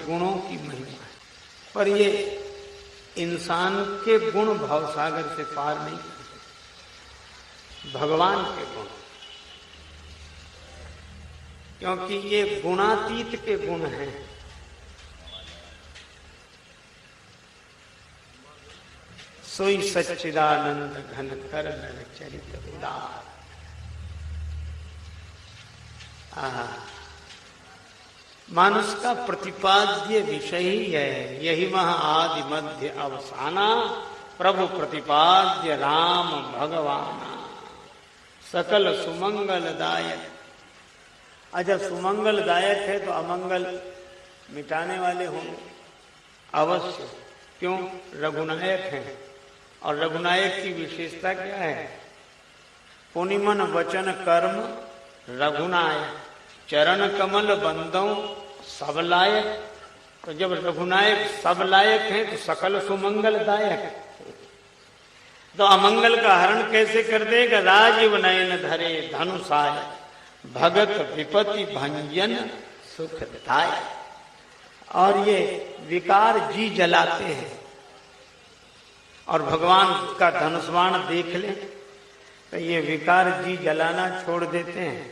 गुणों की महिमा है, पर ये इंसान के गुण भवसागर से पार नहीं करते, भगवान के गुण, क्योंकि ये गुणातीत के गुण हैं। सोई सच्चिदानंद घन कर नर चरित उदार। मानुष का प्रतिपाद्य विषय ही है, यही वह आदि मध्य अवसाना प्रभु प्रतिपाद्य राम भगवाना सकल सुमंगलदायक। अच्छा, सुमंगलदायक है तो अमंगल मिटाने वाले होंगे अवश्य, क्यों? रघुनायक हैं, और रघुनायक की विशेषता क्या है? पुनिमन वचन कर्म रघुनायक, चरण कमल बंदों सब लायक। तो जब रघुनायक सब लायक हैं तो सकल सुमंगलदायक। तो अमंगल का हरण कैसे कर देगा? राजीव नयन धरे धनुषाय भगत विपत्ति भंजन सुखदायक। और ये विकार जी जलाते हैं, और भगवान का धनुष्वाण देख ले तो ये विकार जी जलाना छोड़ देते हैं।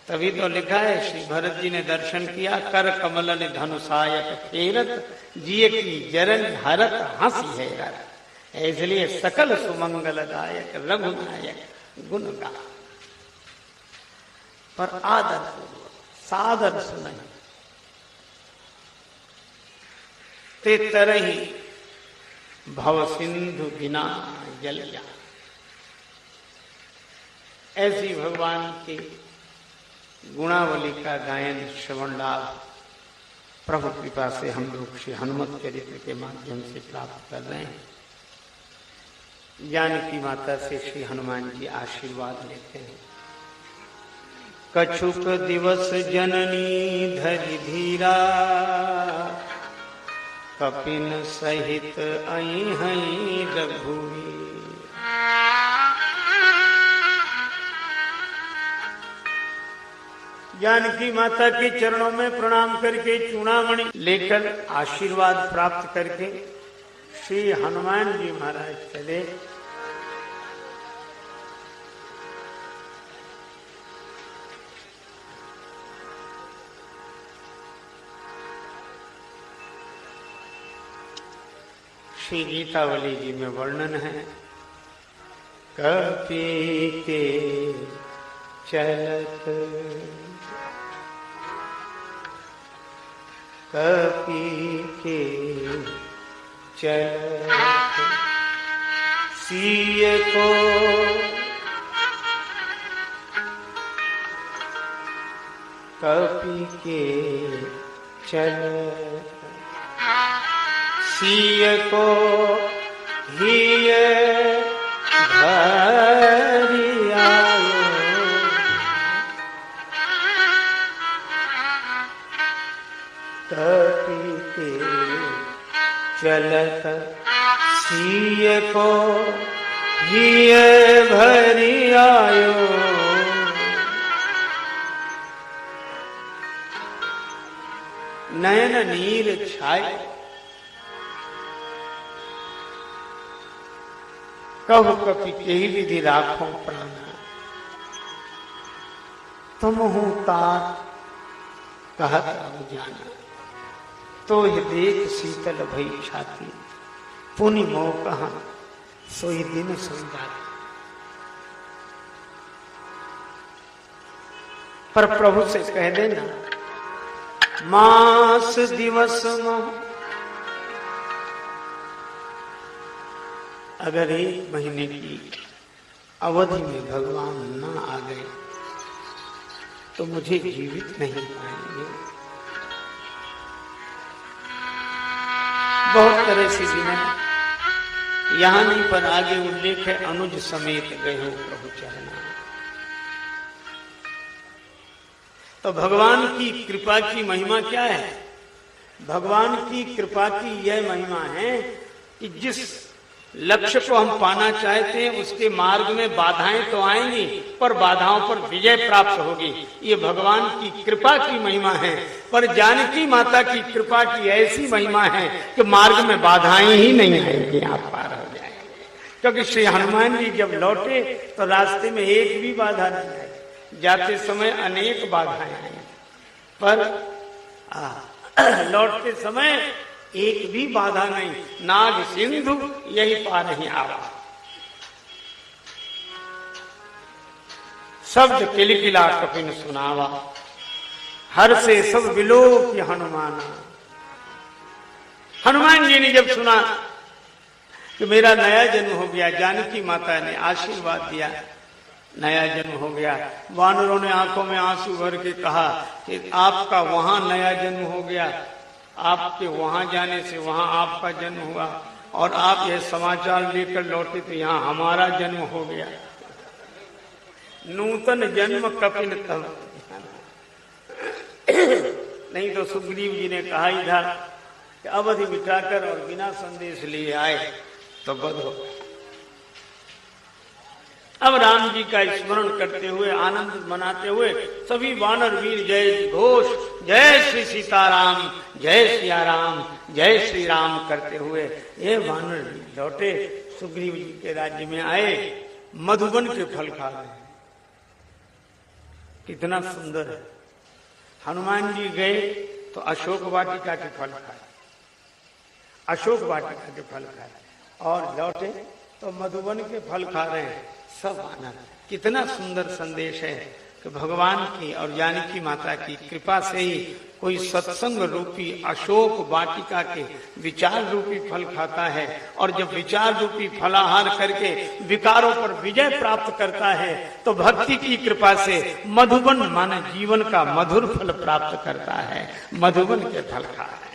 तभी तो लिखा है, श्री भरत जी ने दर्शन किया, कर कमल ने धनुषायक फेरत जिये की जरन हरत हंसी है यार। इसलिए सकल सुमंगलदायक रघुनायक गुण गा, पर आदर पूर्वक, सादर से नहीं। ते तरही भव सिंधु बिना जल जा। ऐसी भगवान की गुणावली का गायन श्रवण लाभ प्रभु कृपा से हम लोग श्री हनुमत चरित्र के माध्यम से प्राप्त कर रहे हैं। जानकी माता से श्री हनुमान जी आशीर्वाद लेते हैं। कछुक दिवस जननी धरि धीरा, कपिन सहित अहिं रघुवीर। जानकी माता के चरणों में प्रणाम करके चूड़ामणि लेकर आशीर्वाद प्राप्त करके श्री हनुमान जी महाराज चले। श्री गीतावली जी में वर्णन है, कपि के चलत कपि के चलत सिय को कपि के चलत सिय को हिय भरि आयो। कपि के चलत सिय को हिय भरि आयो। नयन नीर छाय कहु कपि के ही विधि राखो प्राणा। तुम हूं तात कहत अब जाना, तो देख शीतल भई छाती। पुनि मोह कहा सोई दिन समझा। पर प्रभु से कह देना, मास दिवस में अगर 1 महीने की अवधि में भगवान न आ गए तो मुझे जीवित नहीं पाएंगे। बहुत तरह से जिन्हें यहां नहीं पर आगे उल्लेख है, अनुज समेत गए हो प्रभु चरना। तो भगवान की कृपा की महिमा क्या है? भगवान की कृपा की यह महिमा है कि जिस लक्ष्य को हम पाना चाहते हैं, उसके मार्ग में बाधाएं तो आएंगी, पर बाधाओं पर विजय प्राप्त होगी। ये भगवान की कृपा की महिमा है। पर जानकी माता की कृपा की ऐसी महिमा है कि मार्ग में बाधाएं ही नहीं आएंगी, आप पार हो जाएंगे। क्योंकि श्री हनुमान जी जब लौटे तो रास्ते में एक भी बाधा नहीं आई। जाते समय अनेक बाधाएं आई, पर लौटते समय एक भी बाधा नहीं। नाग सिंधु यही पार नहीं आवा। शब्द किलकिला कपिन सुनावा, हर से सब विलोक हनुमान। हनुमान जी ने जब सुना कि मेरा नया जन्म हो गया, जानकी माता ने आशीर्वाद दिया, नया जन्म हो गया। वानरों ने आंखों में आंसू भर के कहा कि आपका वहां नया जन्म हो गया, आपके वहां जाने से वहां आपका जन्म हुआ, और आप यह समाचार लेकर लौटे तो यहाँ हमारा जन्म हो गया। नूतन जन्म कपिन तब। नहीं तो सुग्रीव जी ने कहा ही था कि अवधि मिटाकर और बिना संदेश लिए आए तो बद हो। अब राम जी का स्मरण करते हुए, आनंद मनाते हुए सभी वानर वीर जय घोष, जय श्री सीताराम, जय सिया राम, जय श्री राम करते हुए ये वानर वीर लौटे, सुग्रीव जी के राज्य में आए। मधुबन के फल खा रहे हैं, कितना सुंदर है। हनुमान जी गए तो अशोक वाटिका के फल खाए, अशोक वाटिका के फल खाए, और लौटे तो मधुबन के फल खा रहे हैं सब आनंद। कितना सुंदर संदेश है कि भगवान की और जानकी माता की कृपा से ही कोई सत्संग रूपी अशोक वाटिका के विचार रूपी फल खाता है, और जब विचार रूपी फलाहार करके विकारों पर विजय प्राप्त करता है तो भक्ति की कृपा से मधुबन माने जीवन का मधुर फल प्राप्त करता है। मधुबन के फल खा रहे हैं।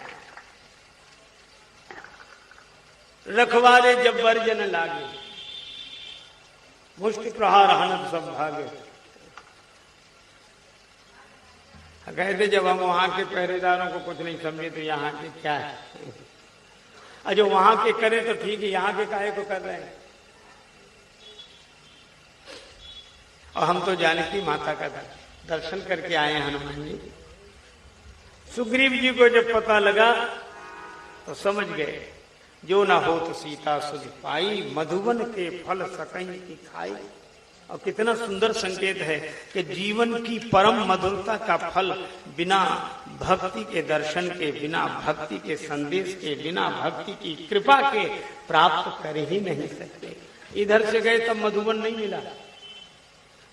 रखवारे जब वर्जन लागे, मुष्टि प्रहार हनन सब भागे। कहते जब हम वहां के पहरेदारों को कुछ नहीं समझे तो यहाँ के क्या है, और जो वहां के करें तो ठीक है, यहाँ के काहे को कर रहे हैं। और हम तो जानकी माता का दर्शन करके आए हैं हनुमान जी। सुग्रीव जी को जब पता लगा तो समझ गए, जो न हो तो सीता सुध पाई, मधुबन के फल सकहीं की खाई। और कितना सुंदर संकेत है कि जीवन की परम मधुरता का फल बिना भक्ति के दर्शन के, बिना भक्ति के संदेश के, बिना भक्ति की कृपा के प्राप्त कर ही नहीं सकते। इधर से गए तब मधुबन नहीं मिला,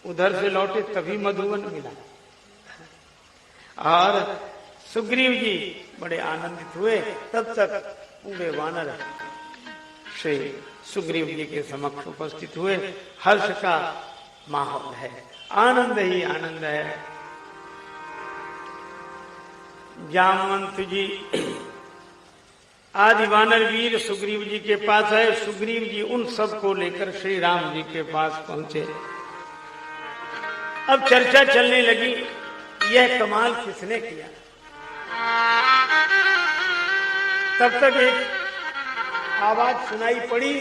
उधर से लौटे तभी मधुबन मिला। और सुग्रीव जी बड़े आनंदित हुए। तब तक पूरे वानर श्री सुग्रीव जी के समक्ष उपस्थित हुए। हर्ष का माहौल है, आनंद ही आनंद है। जामवंत जी आदि वानर वीर सुग्रीव जी के पास आए। सुग्रीव जी उन सब को लेकर श्री राम जी के पास पहुंचे। अब चर्चा चलने लगी, यह कमाल किसने किया। तब तक एक आवाज सुनाई पड़ी,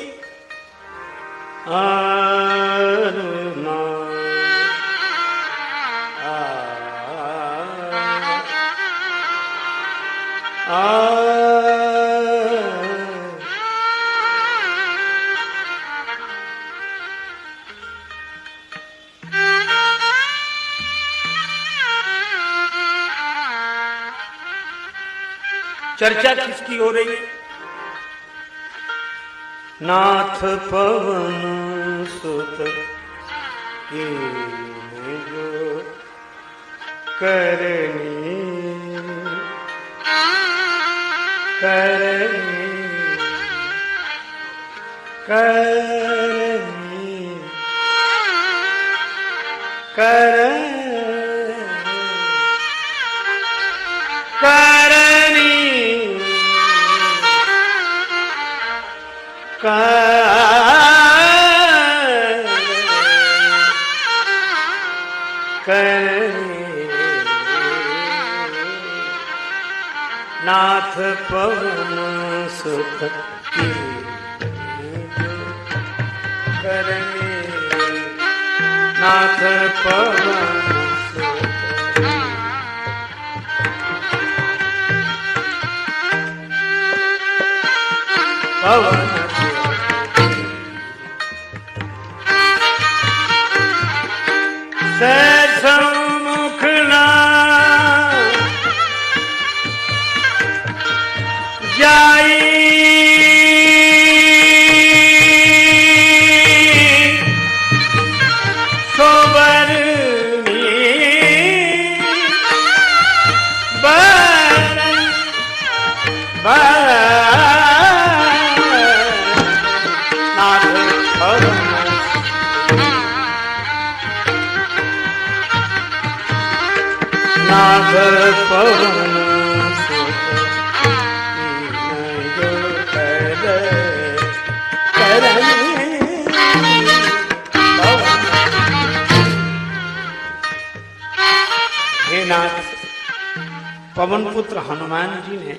चर्चा किसकी हो रही है। नाथ पवन सुत की जो करनी करनी करनी करनी नाथ पवन सुख की करने नाथ पवन पवन समुखना जाई सोबरनी बरन नाथ पवन हे नाथ, पवन पुत्र हनुमान जी ने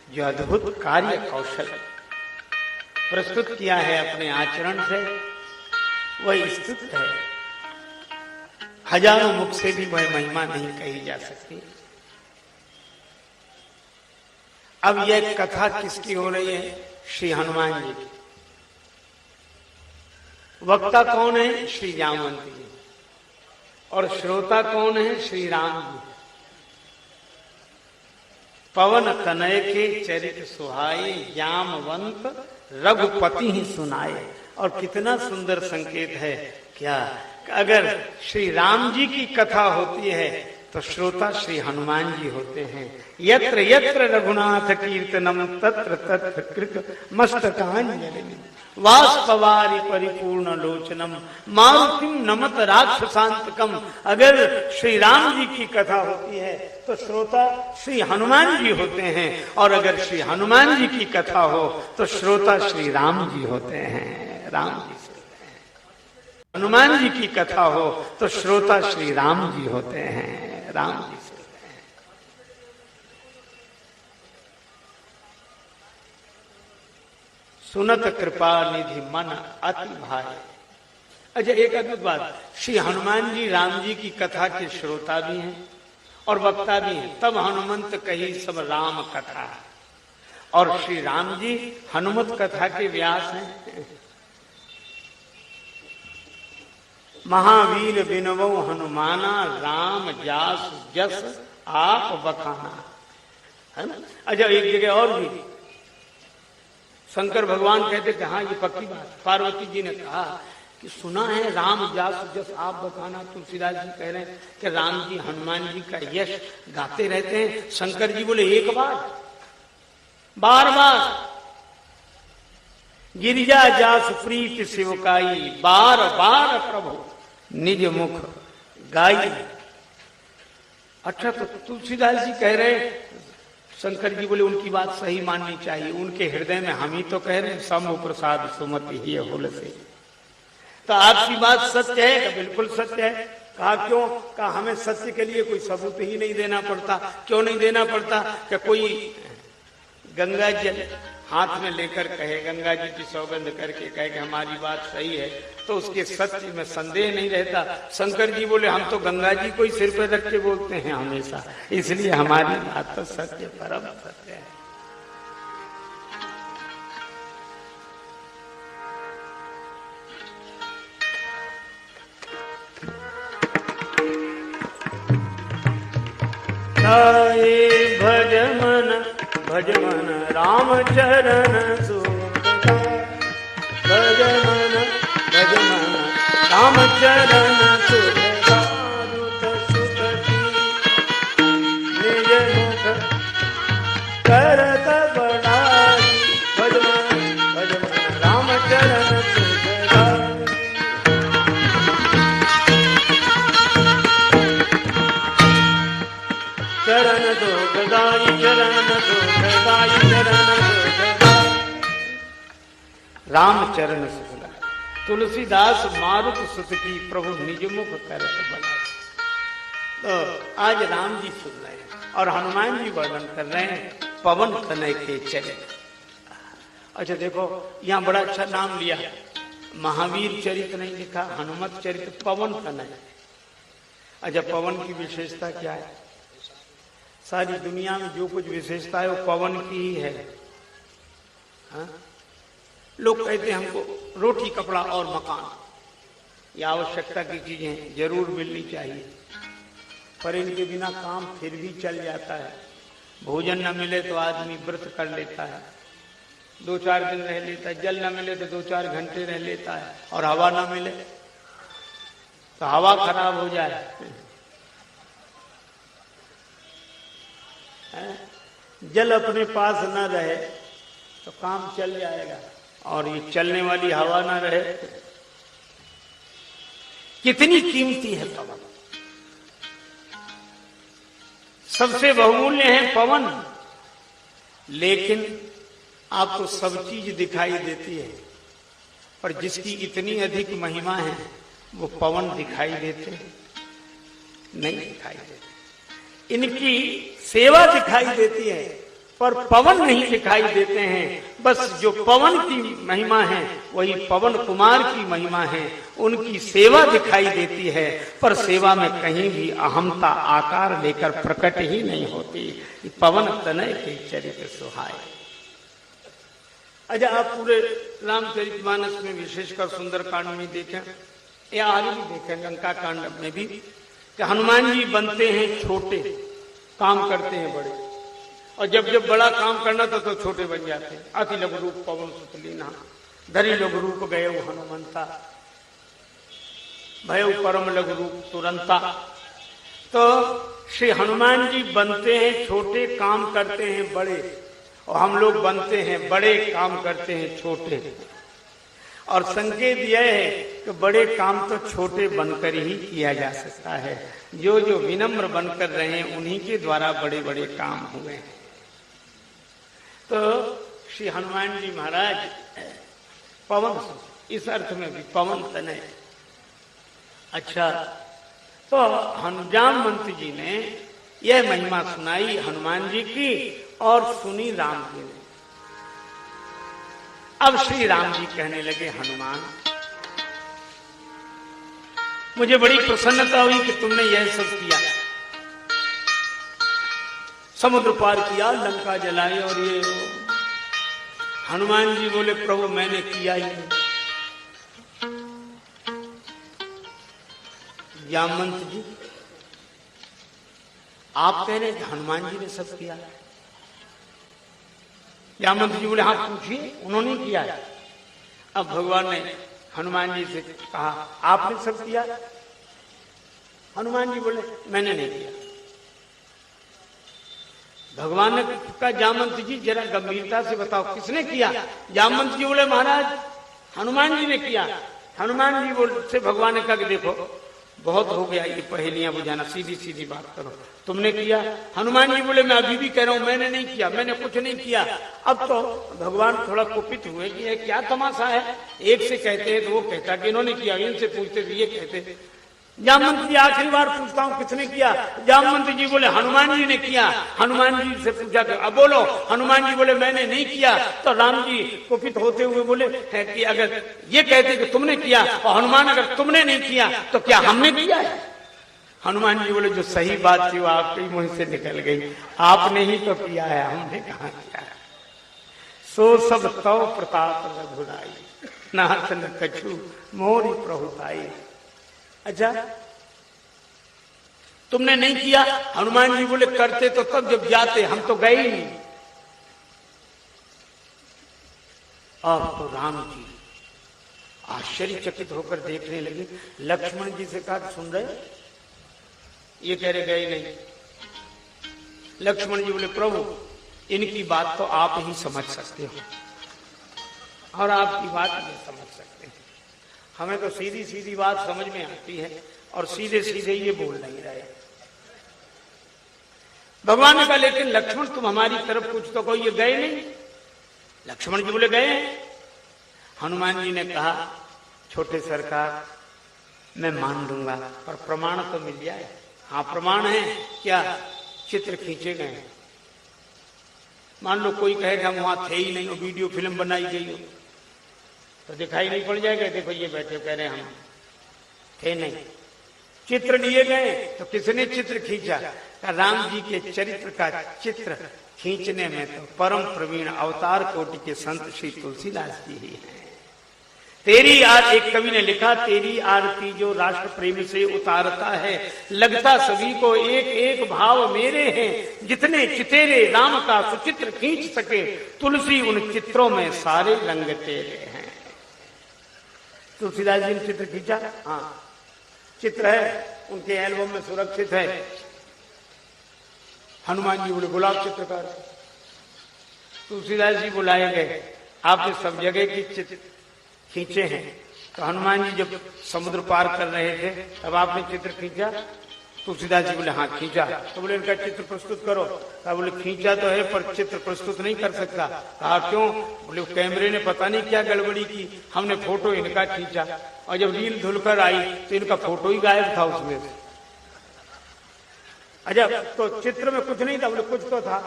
जो अद्भुत कार्य कौशल प्रस्तुत किया है अपने आचरण से, वह स्तुत है। हजारों मुख से भी वह महिमा नहीं कही जा सकती। अब यह कथा किसकी हो रही है? श्री हनुमान जी की। वक्ता कौन है? श्री जामवंत जी। और श्रोता कौन है? श्री राम जी। पवन तनय के चरित सुहाए, जामवंत रघुपति ही सुनाए। और कितना सुंदर संकेत है क्या, अगर श्री राम जी की कथा होती है तो श्रोता श्री हनुमान जी होते हैं। यत्र यत्र रघुनाथ कीर्तनम तत्र तत्र कृत मस्तकांजलि वाष्पवारि परिपूर्ण लोचनम मारुतिम नमत राक्षसांतकम। अगर श्री राम जी की कथा होती है तो श्रोता श्री हनुमान जी होते हैं, और अगर श्री हनुमान जी की कथा हो तो श्रोता श्री राम जी होते हैं। राम जी हनुमान जी की कथा हो तो श्रोता श्री राम जी होते हैं। राम जी सुनते हैं। सुनत कृपा निधि मन अति भाए। अच्छा, एक अद्भुत बात, श्री हनुमान जी राम जी की कथा के श्रोता भी हैं और वक्ता भी हैं। तब हनुमंत कही सब राम कथा, और श्री राम जी हनुमत कथा के व्यास हैं। महावीर बिनवो हनुमाना, राम जास जस आप बखाना, है ना। अच्छा, एक जगह और भी शंकर भगवान कहते थे, हाँ ये पक्की बात। पार्वती जी ने कहा कि सुना है राम जास जस आप बखाना। तुलसीदास जी कह रहे हैं कि राम जी हनुमान जी का यश गाते रहते हैं। शंकर जी बोले एक बार, बार बार गिरिजा जास प्रीत शिवकाई, बार बार प्रभु निज मुख गाई। अच्छा, तो तुलसीदास जी कह रहे, शंकर जी बोले उनकी बात सही माननी चाहिए। उनके हृदय में हम ही तो कह रहे हैं शंभु प्रसाद सुमति ही होल से। तो आपकी बात सत्य है? बिल्कुल सत्य है। कहा क्यों? कहा हमें सत्य के लिए कोई सबूत ही नहीं देना पड़ता। क्यों नहीं देना पड़ता? कि कोई गंगा जल हाथ में लेकर कहे, गंगा जी की सौगंध करके कहे कि हमारी बात सही है, तो उसके सत्य में संदेह नहीं रहता। शंकर जी बोले हम तो गंगा जी को ही सिर पर रख के बोलते हैं हमेशा, इसलिए हमारी बात तो सत्य परम सत्य है। भजमन भजमन राम चरण सुखदा, भजमन भजमन राम चरण सुखदा, रुत सुत की निज मुख करत बड़ाई, भजमन भजमन राम चरण सुखदा। चरण दो गदाई, चरण दो गदाई, चरण दो गदाई, राम चरण सुखदा। तुलसीदास मारुत सुत की प्रभु निज मुख करत बड़ाई। तो आज राम जी सुन रहे हैं और हनुमान जी वर्णन कर रहे हैं पवन तनय के चले। अच्छा देखो, यहाँ बड़ा अच्छा नाम लिया महावीर चरित नहीं लिखा, हनुमत चरित, पवन तनय। अच्छा, पवन की विशेषता क्या है? सारी दुनिया में जो कुछ विशेषता है वो पवन की ही है। हाँ? लोग कहते हैं हमको रोटी, कपड़ा और मकान, ये आवश्यकता की चीजें जरूर मिलनी चाहिए, पर इनके बिना काम फिर भी चल जाता है। भोजन न मिले तो आदमी व्रत कर लेता है, 2-4 दिन रह लेता है, जल न मिले तो 2-4 घंटे रह लेता है, और हवा न मिले तो हवा खराब हो जाए। जल अपने पास न रहे तो काम चल जाएगा, और ये चलने वाली हवा न रहे। कितनी कीमती है पवन, सबसे बहुमूल्य है पवन। लेकिन आपको सब चीज दिखाई देती है, पर जिसकी इतनी अधिक महिमा है वो पवन दिखाई देते नहीं, दिखाई देते। इनकी सेवा दिखाई देती है पर पवन नहीं दिखाई देते हैं। बस जो पवन की महिमा है वही पवन कुमार की महिमा है, उनकी सेवा दिखाई देती है, पर सेवा में कहीं भी अहमता आकार लेकर प्रकट ही नहीं होती। पवन तनय के चरित्र सुहाए। अच्छा, आप पूरे रामचरितमानस में विशेषकर सुंदरकांड में देखें या आगे भी देखें, लंका कांड में भी, कि हनुमान जी बनते हैं छोटे, काम करते हैं बड़े, और जब जब बड़ा काम करना था तो छोटे बन जाते हैं। अति लघु रूप पवन सुत लीना, धरि लघु रूप गए हनुमंता, भय परम लघु रूप तुरंता। तो श्री हनुमान जी बनते हैं छोटे, काम करते हैं बड़े, और हम लोग बनते हैं बड़े, काम करते हैं छोटे। और संकेत यह है कि बड़े काम तो छोटे बनकर ही किया जा सकता है। जो जो विनम्र बनकर रहे हैं उन्हीं के द्वारा बड़े बड़े काम हुए हैं। तो श्री हनुमान जी महाराज पवन, इस अर्थ में भी पवन तनय। अच्छा, तो जामवंत जी ने यह महिमा सुनाई हनुमान जी की और सुनी राम जी ने। अब श्री राम जी कहने लगे, हनुमान मुझे बड़ी प्रसन्नता हुई कि तुमने यह सब किया, समुद्र पार किया, लंका जलाई, और ये हनुमान जी बोले, प्रभु मैंने किया ही नहीं। जामवंत जी आप कह रहे हैं हनुमान जी ने सब किया? जामवंत जी बोले, हाँ पूछिए, उन्होंने किया है। अब भगवान ने हनुमान जी से कहा, आपने सब किया? हनुमान जी बोले, मैंने नहीं किया। भगवान ने कहा, जामवंत जी जरा गंभीरता से बताओ किसने किया? जामवंत जी बोले, महाराज हनुमान जी ने किया। हनुमान जी बोले से भगवान ने कहा कि देखो बहुत हो गया ये पहेलियां बुझाना, सीधी सीधी बात करो, तुमने किया? हनुमान जी बोले, मैं अभी भी कह रहा हूं मैंने नहीं किया, मैंने कुछ नहीं किया। अब तो भगवान थोड़ा कुपित हुए कि ये क्या तमाशा है, एक से कहते हैं तो वो कहता कि इन्होंने किया, इनसे पूछते तो ये कहते। जामवंत जी आखिरी बार पूछता हूं किसने किया? जामवंत जी बोले, हनुमान जी ने किया। हनुमान जी से पूछा अब बोलो। हनुमान जी बोले, मैंने नहीं किया। तो राम जी कुपित होते हुए बोले है कि अगर ये कहते कि तुमने किया, और हनुमान अगर तुमने नहीं किया तो क्या हमने किया है? हनुमान जी बोले, जो सही बात थी वो आपके मुंह से निकल गई, आपने ही तो किया है, हमने कहा किया है। सो सब तव प्रताप रघुराई, नाथ न कछु मोरी प्रभुताई। अच्छा, तुमने नहीं किया? हनुमान जी बोले, करते तो तब जब जाते, हम तो गए ही नहीं। अब तो राम जी आश्चर्यचकित होकर देखने लगे। लक्ष्मण जी से कहा, सुन रहे? ये कह रहे गए नहीं। लक्ष्मण जी बोले, प्रभु इनकी बात तो आप ही समझ सकते हो, और आपकी बात नहीं समझ सकते हैं। हमें तो सीधी सीधी बात समझ में आती है, और सीधे सीधे ये बोल नहीं रहे। भगवान ने कहा, लेकिन लक्ष्मण तुम हमारी तरफ कुछ तो कोई, ये गए नहीं? लक्ष्मण जी बोले, गए हैं। हनुमान जी ने कहा, छोटे सरकार मैं मान लूंगा, पर प्रमाण तो मिल जाए। हाँ प्रमाण है क्या? चित्र खींचे गए। मान लो कोई कहेगा वहां थे ही नहीं, वीडियो फिल्म बनाई गई हो, तो दिखाई नहीं पड़ जाएगा? देखो ये बैठे कह रहे हम थे नहीं। चित्र लिए गए तो किसने चित्र खींचा? राम जी के चरित्र का चित्र खींचने में तो परम प्रवीण अवतार कोटि के संत श्री तुलसीदास जी ही हैं। तेरी एक कवि ने लिखा, तेरी आरती जो राष्ट्र प्रेम से उतारता है, लगता सभी को एक एक भाव मेरे हैं, जितने चितेरे राम का सुचित्र खींच सके, तुलसी उन चित्रों में सारे रंग तेरे हैं। तुलसीदास जी ने चित्र खींचा, हाँ चित्र है उनके एल्बम में सुरक्षित है। हनुमान जी बोले गुलाब चित्रकार। तुलसीदास जी बुलाए गए, आपने सब जगह की चित्र खींचे हैं, तो हनुमान जी जब समुद्र पार कर रहे थे तब आपने चित्र खींचा? तुलसीदास जी बोले हाँ खींचा। तो बोले इनका चित्र प्रस्तुत करो। तो बोले खींचा तो है पर चित्र प्रस्तुत नहीं कर सकता। कहा क्यों? बोले कैमरे ने पता नहीं क्या गड़बड़ी की, हमने फोटो इनका खींचा और जब रील धुलकर आई तो इनका फोटो ही गायब था उसमें से। अच्छा, तो चित्र में कुछ नहीं था? बोले कुछ तो था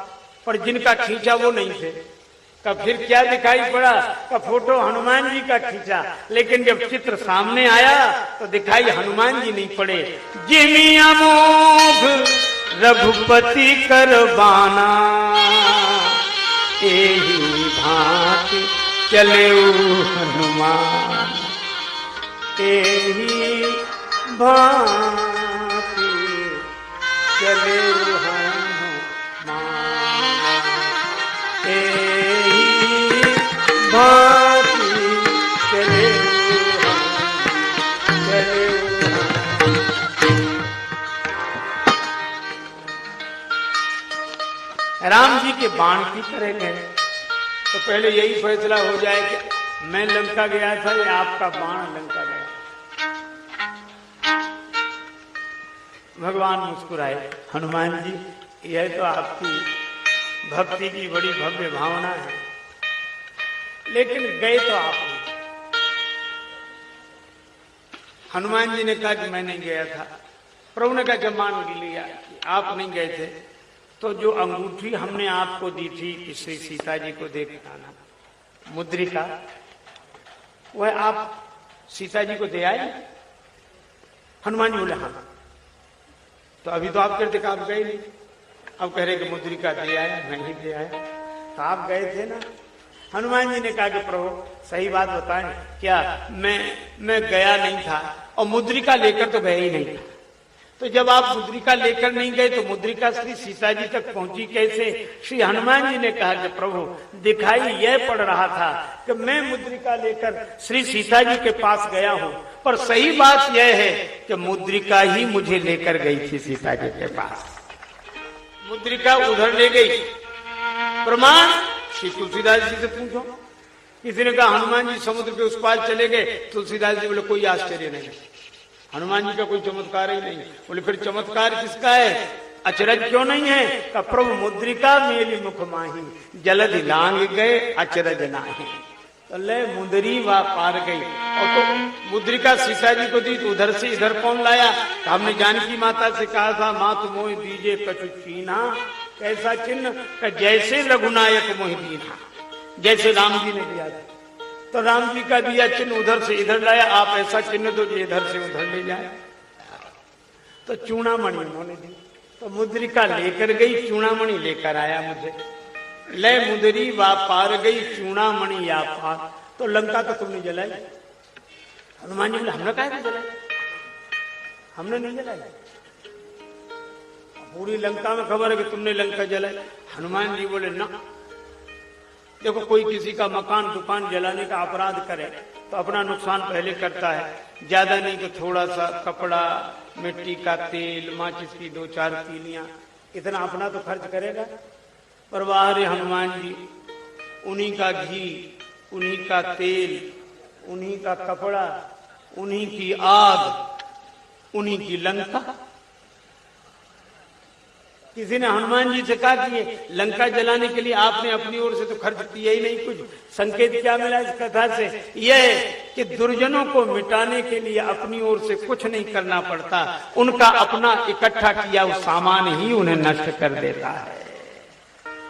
पर जिनका खींचा वो नहीं थे। का फिर क्या दिखाई पड़ा? का फोटो हनुमान जी का खींचा, लेकिन जब चित्र सामने आया तो दिखाई हनुमान जी नहीं पड़े। जिमी अमोघ रघुपति करबाना, एही भांति चले हनुमान, एही भांति चले हनुमान, भांति चले चले। राम जी के बाण की तरह गए तो पहले यही फैसला हो जाए कि मैं लंका गया था या आपका बाण लंका गया। भगवान मुस्कुराए, हनुमान जी यह तो आपकी भक्ति की बड़ी भव्य भावना है, लेकिन गए तो आप नहीं। हनुमान जी ने कहा कि मैं नहीं गया था। प्रभु ने कहा जब मान लिया कि आप नहीं गए थे तो जो अंगूठी हमने आपको दी थी इससे सीता जी को देखना, मुद्रिका, वह आप सीता जी को दे आए? हनुमान जी बोले हाँ। तो अभी तो आप कहते कि आप गए नहीं, अब कह रहे कि मुद्रिका दे आया, नहीं दे आया। तो आप गए थे ना? हनुमान जी ने कहा कि प्रभु सही बात बताएं, क्या मैं गया नहीं था और मुद्रिका लेकर तो गए ही नहीं था। तो जब आप मुद्रिका लेकर नहीं गए तो मुद्रिका श्री सीता जी तक पहुंची कैसे? श्री हनुमान जी ने कहा कि प्रभु दिखाई यह पड़ रहा था कि मैं मुद्रिका लेकर श्री सीता जी के पास गया हूं, पर सही बात यह है कि मुद्रिका ही मुझे लेकर गई थी सीता जी के पास। मुद्रिका उधर ले गई। प्रमाण श्री तुलसीदास जी से पूछो। किसी ने कहा हनुमान जी समुद्र के उस पार चले गए। तुलसीदास जी बोले कोई आश्चर्य नहीं, हनुमान जी का कोई चमत्कार ही नहीं। बोले फिर चमत्कार किसका है? अचरज क्यों नहीं है? का प्रभु मुद्रिका मेली मुख माही, जलद लांग गए अचरज नाही। तो ले मुंदरी वा पार गई। और तो मुद्रिका सीता जी को दी तो उधर से इधर कौन लाया? तो हमने जानकी माता से कहा था मातु मोहि दीजे कछु चीन्हा, कैसा चिन्ह? जैसे रघुनायक मोहि दीन्हा, जैसे राम जी ने दिया था। तो राम जी का दिया चिन्ह उधर से इधर लाया, आप ऐसा चिन्ह दो जो इधर से उधर ले जाए। तो चूड़ामणि उन्होंने दी, तो मुद्रिका लेकर गई, चूड़ामणि लेकर आया मुझे। ले मुदरी वा पार गई, चूड़ामणि या पार। तो लंका तो तुमने जलाई। हनुमान जी बोले हमने कहा जलाई, हमने नहीं जलाई। पूरी लंका में खबर है कि तुमने लंका जलाई। हनुमान जी बोले ना, देखो कोई किसी का मकान दुकान जलाने का अपराध करे तो अपना नुकसान पहले करता है। ज्यादा नहीं तो थोड़ा सा कपड़ा, मिट्टी का तेल, माचिस की 2-4 तीलियां, इतना अपना तो खर्च करेगा। पर वाह रे हनुमान जी, उन्हीं का घी, उन्हीं का तेल, उन्हीं का कपड़ा, उन्हीं की आग, उन्हीं की लंका। किसी ने हनुमान जी से कहा कि लंका जलाने के लिए आपने अपनी ओर से तो खर्च किया ही नहीं कुछ। संकेत क्या मिला इस कथा से? यह कि दुर्जनों को मिटाने के लिए अपनी ओर से कुछ नहीं करना पड़ता, उनका अपना इकट्ठा किया वो सामान ही उन्हें नष्ट कर देता है।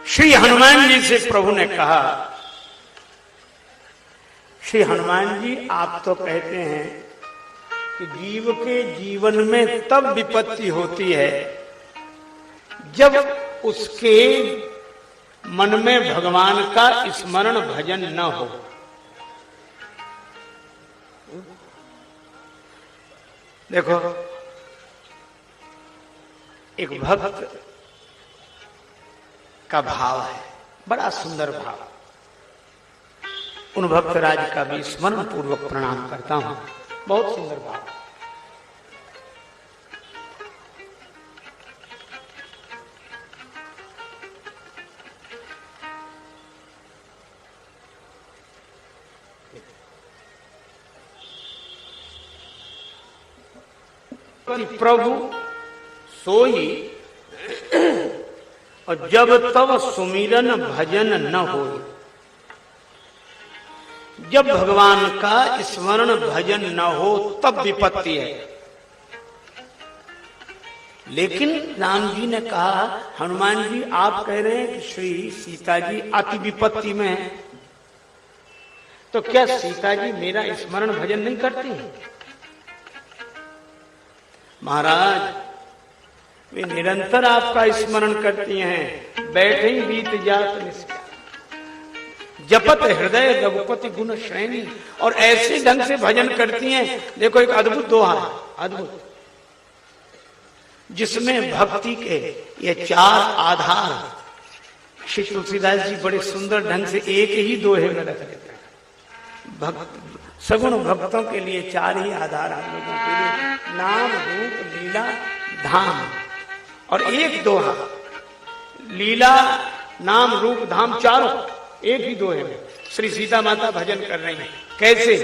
श्री हनुमान जी से प्रभु ने कहा श्री हनुमान जी आप तो कहते हैं कि जीव के जीवन में तब विपत्ति होती है जब उसके मन में भगवान का स्मरण भजन न हो। देखो, एक भक्त का भाव है, बड़ा सुंदर भाव। उन भक्त राज का भी स्मरण पूर्वक प्रणाम करता हूं। बहुत सुंदर भाव। प्रभु सोई और जब तब सुमिरन भजन न हो। जब भगवान का स्मरण भजन न हो तब विपत्ति है। लेकिन राम जी ने कहा, हनुमान जी आप कह रहे हैं कि श्री सीता जी अति विपत्ति में है, तो क्या सीता जी मेरा स्मरण भजन नहीं करती हैं? महाराज, वे निरंतर आपका स्मरण करती हैं। बैठे ही बीत जात निष्ठा, जपत हृदय रघुपति गुण श्रेणी, और ऐसे ढंग से भजन करती हैं। देखो, एक अद्भुत दोहा, अद्भुत, जिसमें भक्ति के ये चार आधार श्री तुलसीदास जी बड़े सुंदर ढंग से एक ही दोहे में रख देते हैं। सगुण भक्तों के लिए चार ही आधार हम लोगों के लिए, नाम रूप लीला धाम। और एक दोहा, लीला नाम रूप धाम चारों एक ही दोहे में श्री सीता माता भजन कर रही हैं। कैसे?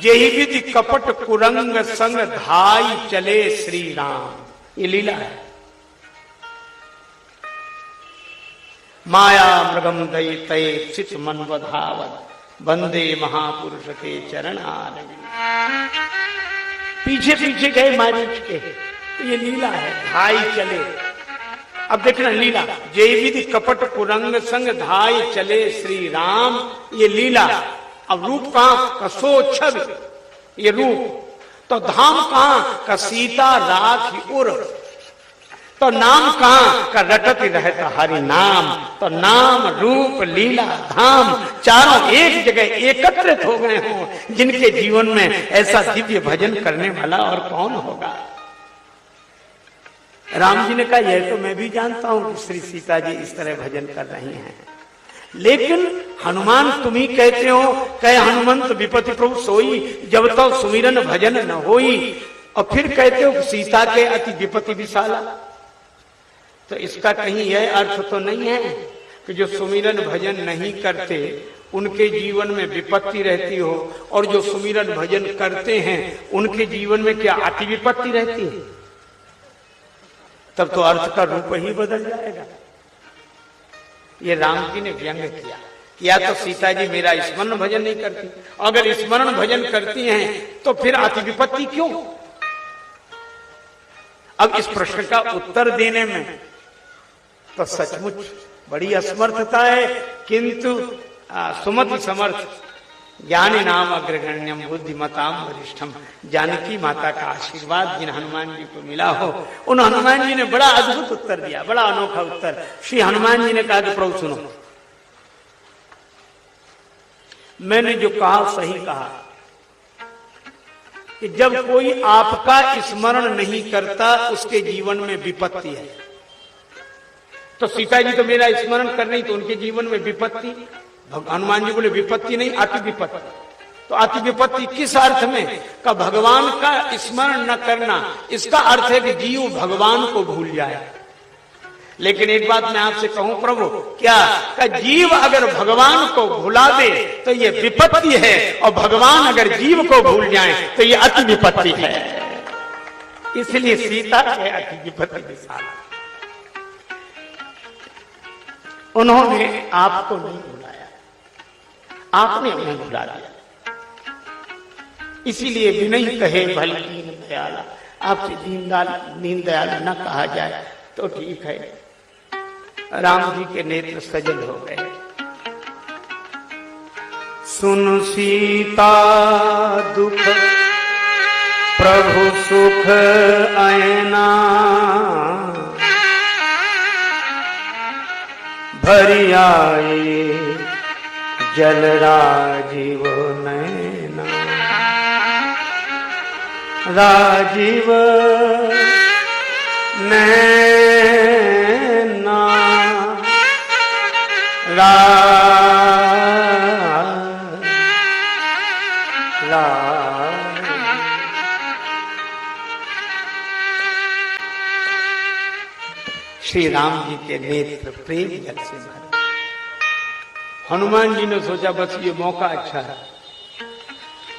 जेहि विधि कपट कुरंग संग धाई चले श्री राम। ये लीला है। माया मृगम दयिते चित मन बधावत वंदे महापुरुष के चरण आरविंद। पीछे पीछे गए मारीच के, ये लीला है। धाई चले, अब देखना लीला, जय विधि कपट कुरंग संग धाई चले श्री राम, ये लीला। अब रूप कहां का? सो छवि, ये रूप। तो धाम कहां का? सीता राखी उर। तो नाम कहां का? रटती रहता हरि नाम। तो नाम रूप लीला धाम चारों एक जगह एकत्रित हो गए हों। जिनके जीवन में ऐसा दिव्य भजन करने वाला और कौन होगा? राम जी ने कहा, यह तो मैं भी जानता हूं कि श्री सीता जी इस तरह भजन कर रही हैं, लेकिन हनुमान तुम ही कहते हो, कहे हनुमंत विपत्ति प्रभु सोई जब तक सुमिरन भजन न होई, और फिर कहते हो कि सीता के अति विपत्ति विशाला। तो इसका कहीं यह अर्थ तो नहीं है कि जो सुमिरन भजन नहीं करते उनके जीवन में विपत्ति रहती हो, और जो सुमिरन भजन करते हैं उनके जीवन में क्या अति विपत्ति रहती है? तब तो अर्थ का रूप ही बदल जाएगा। ये राम जी ने व्यंग किया, या तो सीता जी मेरा स्मरण भजन नहीं करती, अगर स्मरण भजन करती हैं तो फिर अति विपत्ति क्यों? अब इस प्रश्न का उत्तर देने में तो सचमुच बड़ी असमर्थता है, किंतु सुमति समर्थ ज्ञानी नाम अग्रगण्यम बुद्धिमताम वरिष्ठम। जानकी माता का आशीर्वाद जिन हनुमान जी को मिला हो, उन हनुमान जी ने बड़ा अद्भुत उत्तर दिया, बड़ा अनोखा उत्तर। श्री हनुमान जी ने कहा कि प्रभु सुनो, मैंने जो कहा सही कहा कि जब कोई आपका स्मरण नहीं करता उसके जीवन में विपत्ति है। तो सीता जी तो मेरा स्मरण कर रही, तो उनके जीवन में विपत्ति। हनुमान जी बोले विपत्ति नहीं, अति विपत्ति। तो अति विपत्ति किस अर्थ में? का भगवान का स्मरण न करना, इसका अर्थ है कि जीव भगवान को भूल जाए। लेकिन एक बात मैं आपसे कहूं प्रभु, क्या का जीव अगर भगवान को भुला दे तो ये विपत्ति है, और भगवान अगर जीव को भूल जाए तो ये अति विपत्ति है। इसलिए सीता है अति विपत्ति विशाल। उन्होंने आपको नहीं भुलाया, आपने उन्हें भुला दिया। इसीलिए विनय कहे भल दीन दयाला, आपसे दीन दयाला न कहा जाए तो ठीक है। राम जी के नेत्र सजल हो गए। सुन सीता दुख प्रभु सुख ऐना, भरी आए जल राजीव नैना, राजीव नैना, श्री राम जी के नेत्र प्रेम जल से भरे। हनुमान जी ने सोचा बस ये मौका अच्छा है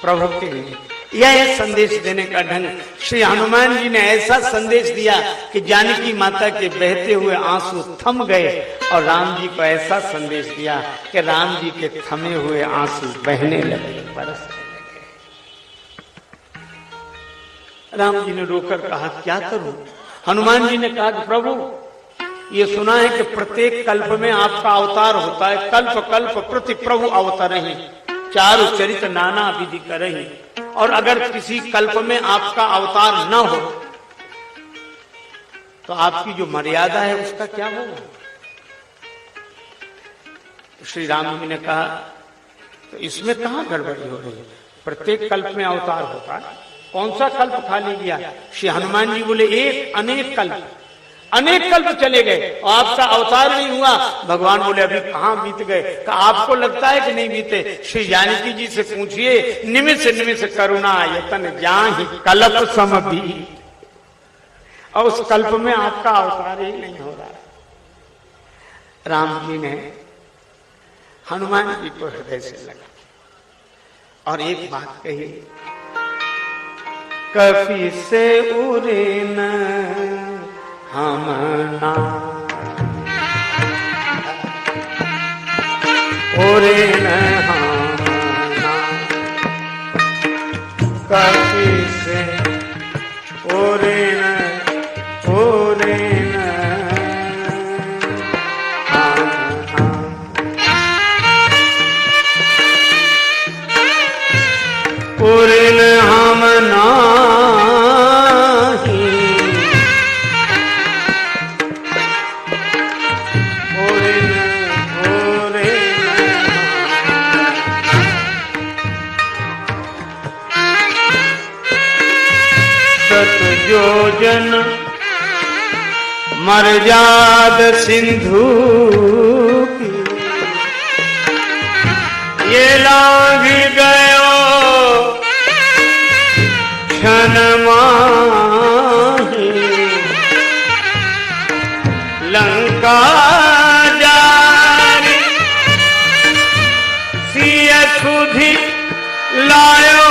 प्रभु के लिए, यह संदेश देने का ढंग। श्री हनुमान जी ने ऐसा संदेश दिया कि जानकी माता के बहते हुए आंसू थम गए, और राम जी को ऐसा संदेश दिया कि राम जी के थमे हुए आंसू बहने लगे, बरसने लगे। राम जी ने रोकर कहा क्या करूं? हनुमान जी ने कहा कि प्रभु ये सुना है कि प्रत्येक कल्प में आपका अवतार होता है, कल्प कल्प प्रति प्रभु अवतार ही, चारु चरित नाना विधि करही, और अगर किसी कल्प में आपका अवतार न हो तो आपकी जो मर्यादा है उसका क्या होगा? श्री राम जी ने कहा तो इसमें कहां गड़बड़ी हो रही है, प्रत्येक कल्प में अवतार होता है, कौन सा कल्प खाली गया? श्री हनुमान जी बोले एक अनेक कल्प चले गए और आपका अवतार नहीं हुआ। भगवान बोले अभी कहां बीत गए? का आपको लगता है कि नहीं बीते? श्री जानकी जी से पूछिए, निमिष निमिष करुणा यतन जाहि कल्प समबीत, और उस कल्प में आपका अवतार ही नहीं हो रहा। राम जी ने हनुमान जी को हृदय से लगा और एक बात कही, कपि से उरे न हम ना, उरे न हम ना, कपि से उरे न हम ना, उरे न हम ना, योजन मर्याद सिंधु की, ये लांघ गयो क्षण माही, लंका जारी सिय सुधि लायो,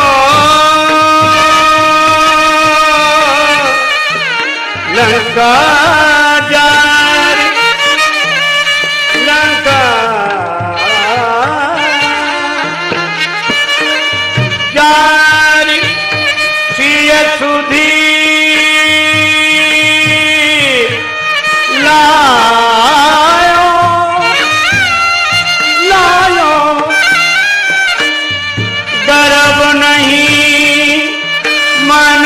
लंका जारी लंका जारी सिय सुधि लायो, लायो गर्व नहीं मन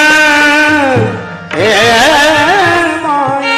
है माया,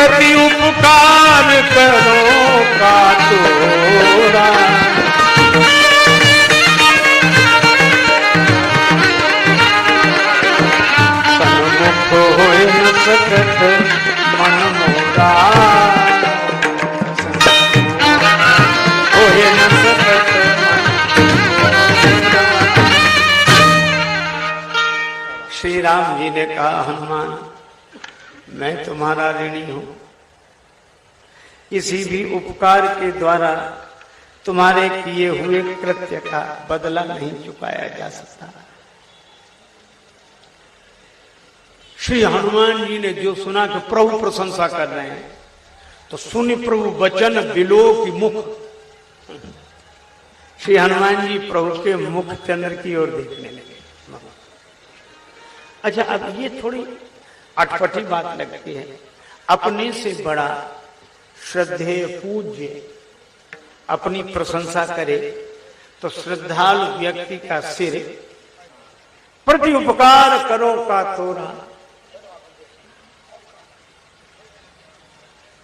प्रति उपकार करो का तोरा, सन्मुख होए न सकत मन मोरा, होए न सकत मन। श्री राम जी ने कहा, हनुमान मैं तुम्हारा ऋणी हूं, किसी भी उपकार के द्वारा तुम्हारे किए हुए कृत्य का बदला नहीं चुकाया जा सकता। श्री हनुमान जी ने जो सुना कि प्रभु प्रशंसा कर रहे हैं, तो सुनि प्रभु वचन बिलो की मुख। श्री हनुमान जी प्रभु के मुख चंद्र की ओर देखने लगे। अच्छा, अब ये थोड़ी अटपटी बात लगती है, अपने से बड़ा श्रद्धेय पूज्य अपनी प्रशंसा करे तो श्रद्धालु व्यक्ति का सिर प्रति उपकार करो का तोरा।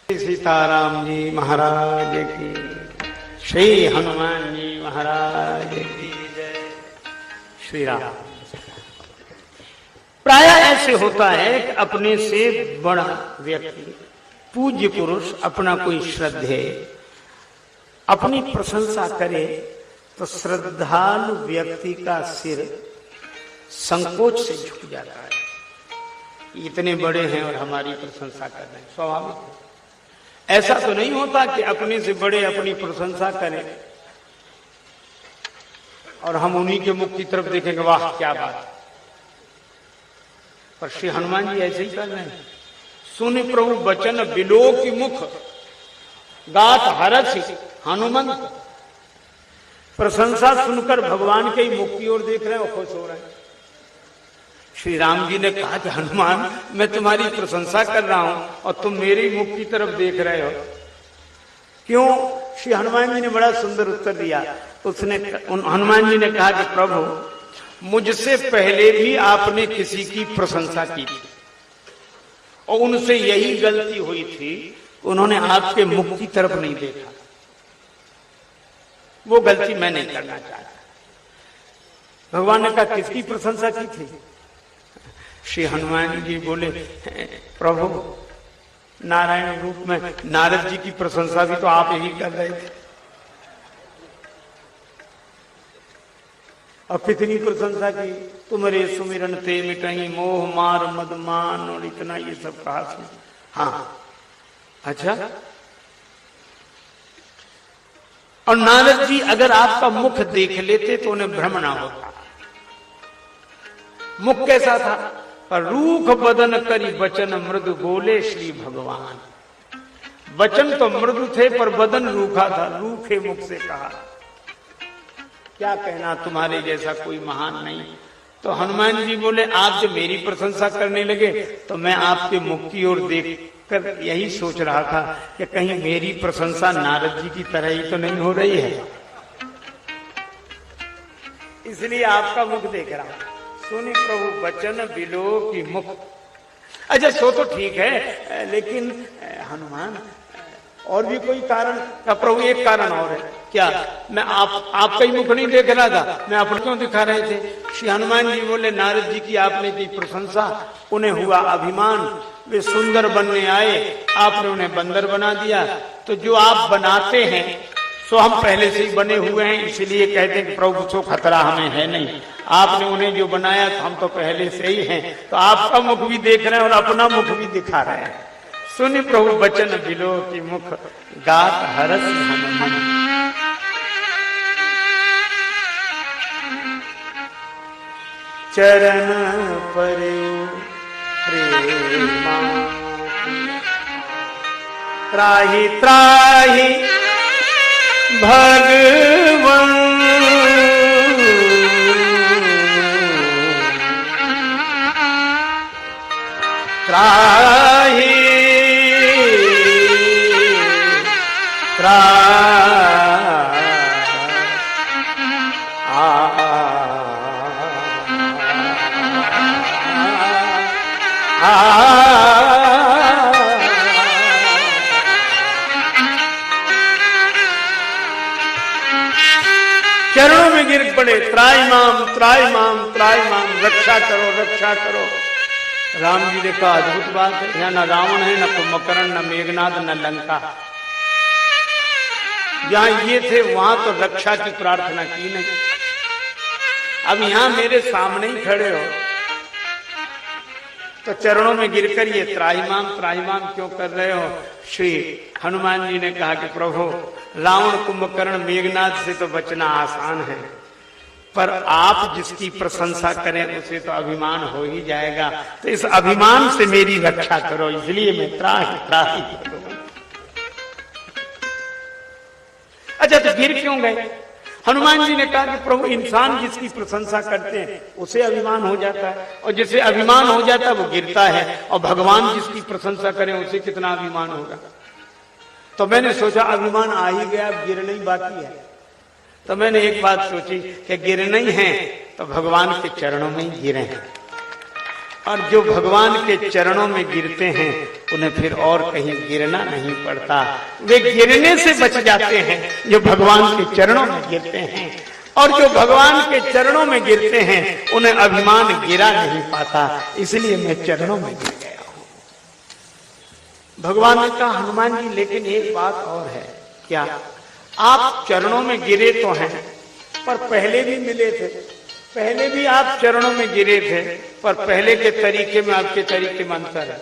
सीताराम जी महाराज की, श्री हनुमान जी महाराज की जय। श्री राम। प्राय ऐसे होता है कि अपने से बड़ा व्यक्ति, पूज्य पुरुष, अपना कोई श्रद्धेय अपनी प्रशंसा करे तो श्रद्धालु व्यक्ति का सिर संकोच से झुक जाता है। इतने बड़े हैं और हमारी प्रशंसा कर रहे हैं, स्वाभाविक है। ऐसा तो नहीं होता कि अपने से बड़े अपनी प्रशंसा करें और हम उन्हीं के मुख की तरफ देखेंगे, वाह क्या बात। पर श्री हनुमान जी ऐसे ही कर रहे हैं। सुनि प्रभु वचन बिलो की मुख, गात हरसि हनुमंत। प्रशंसा सुनकर भगवान के ही मुख की ओर देख रहे हैं और खुश हो रहे हैं। श्री राम जी ने कहा कि हनुमान मैं तुम्हारी प्रशंसा कर रहा हूं और तुम मेरे ही मुख की तरफ देख रहे हो, क्यों? श्री हनुमान जी ने बड़ा सुंदर उत्तर दिया। उसने हनुमान जी ने कहा कि प्रभु मुझसे पहले भी आपने किसी की प्रशंसा की थी और उनसे यही गलती हुई थी, उन्होंने आपके मुख की तरफ नहीं देखा। वो गलती मैं नहीं करना चाहता। भगवान ने कहा किसकी प्रशंसा की थी? श्री हनुमान जी बोले, प्रभु नारायण रूप में नारद जी की प्रशंसा भी तो आप ही कर रहे थे और कितनी प्रशंसा की। तुम्हारे सुमिरन ते मिटई मोह मार मदमान और इतना ये सब कहा। हाँ, अच्छा। और नारद जी अगर आपका मुख देख लेते तो उन्हें भ्रम ना होता। मुख कैसा था? पर रूख बदन करी वचन मृदु बोले श्री भगवान। वचन तो मृदु थे पर बदन रूखा था, रूखे मुख से कहा क्या कहना, तुम्हारे जैसा कोई महान नहीं। तो हनुमान जी बोले, आप जब मेरी प्रशंसा करने लगे तो मैं आपके मुख की ओर देख कर यही सोच रहा था कि कहीं मेरी प्रशंसा नारद जी की तरह ही तो नहीं हो रही है, इसलिए आपका मुख देख रहा हूं। सुनि प्रभु वचन बिलो की मुख। अच्छा, सो तो ठीक है, लेकिन हनुमान और भी कोई कारण? का प्रभु एक कारण और है। क्या? मैं आपका ही मुख नहीं देख रहा था, मैं अपने क्यों दिखा रहे थे? श्री हनुमान जी बोले, नारद जी की आपने की प्रशंसा, उन्हें हुआ अभिमान, वे सुंदर बनने आए, आपने उन्हें बंदर बना दिया। तो जो आप बनाते हैं सो हम पहले से ही बने हुए हैं, इसलिए कहते हैं कि प्रभु सो खतरा हमें है नहीं। आपने उन्हें जो बनाया तो हम तो पहले से ही हैं। तो आपका मुख भी देख रहे हैं और अपना मुख भी दिखा रहे हैं। सुनि प्रभु वचन बिलो की मुख, गात हरस हनुमान। चरण पर प्रेमा त्राहि त्राहि भगवन। त्राहि पड़े, त्राहिमाम त्राहिमाम त्राहिमाम, रक्षा करो रक्षा करो। राम जी ने कहा अद्भुत बात है, यहाँ न रावण है, न कुंभकर्ण, न मेघनाद, न लंका। जहां ये थे वहां तो रक्षा की प्रार्थना की नहीं, अब यहां मेरे सामने ही खड़े हो तो चरणों में गिरकर ये त्राहिमाम त्राहिमाम क्यों कर रहे हो? श्री हनुमान जी ने कहा कि प्रभु, रावण कुंभकर्ण मेघनाद से तो बचना आसान है, पर आप जिसकी प्रशंसा करें उसे तो अभिमान हो ही जाएगा, तो इस अभिमान से मेरी रक्षा करो, इसलिए मैं त्राहि त्राहि करो। अच्छा, तो गिर क्यों गए? हनुमान जी ने कहा कि प्रभु, इंसान जिसकी प्रशंसा करते हैं उसे अभिमान हो जाता है, और जिसे अभिमान हो जाता है वो गिरता है, और भगवान जिसकी प्रशंसा करें उसे कितना अभिमान होगा। तो मैंने सोचा अभिमान आ ही गया, अब गिरना ही बाकी है। तो मैंने एक बात सोची कि गिरना ही है तो भगवान के चरणों में ही गिरे हैं, और जो भगवान के चरणों में गिरते हैं उन्हें फिर और कहीं गिरना नहीं पड़ता, वे गिरने से बच जाते हैं जो भगवान के चरणों में गिरते हैं, और जो भगवान के चरणों में गिरते हैं उन्हें अभिमान गिरा नहीं पाता, इसलिए मैं चरणों में गिर गया हूं। भगवान ने कहा हनुमान जी, लेकिन एक बात और है। क्या? आप चरणों में गिरे तो हैं, पर पहले भी मिले थे, पहले भी आप चरणों में गिरे थे, पर पहले के तरीके में आपके तरीके में अंतर है।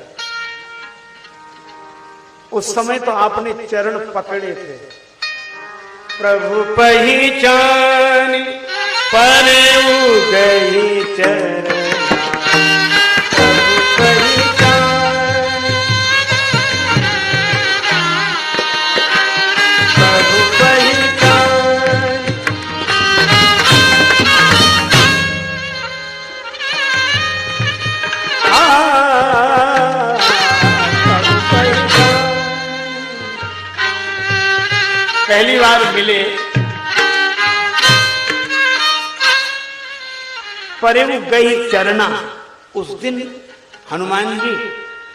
उस समय तो आपने चरण पकड़े थे, प्रभु पहचान पर गई चरण, प्रभु पहचान, प्रभु पहचान। पहली बार मिले, परे गई चरना। उस दिन हनुमान जी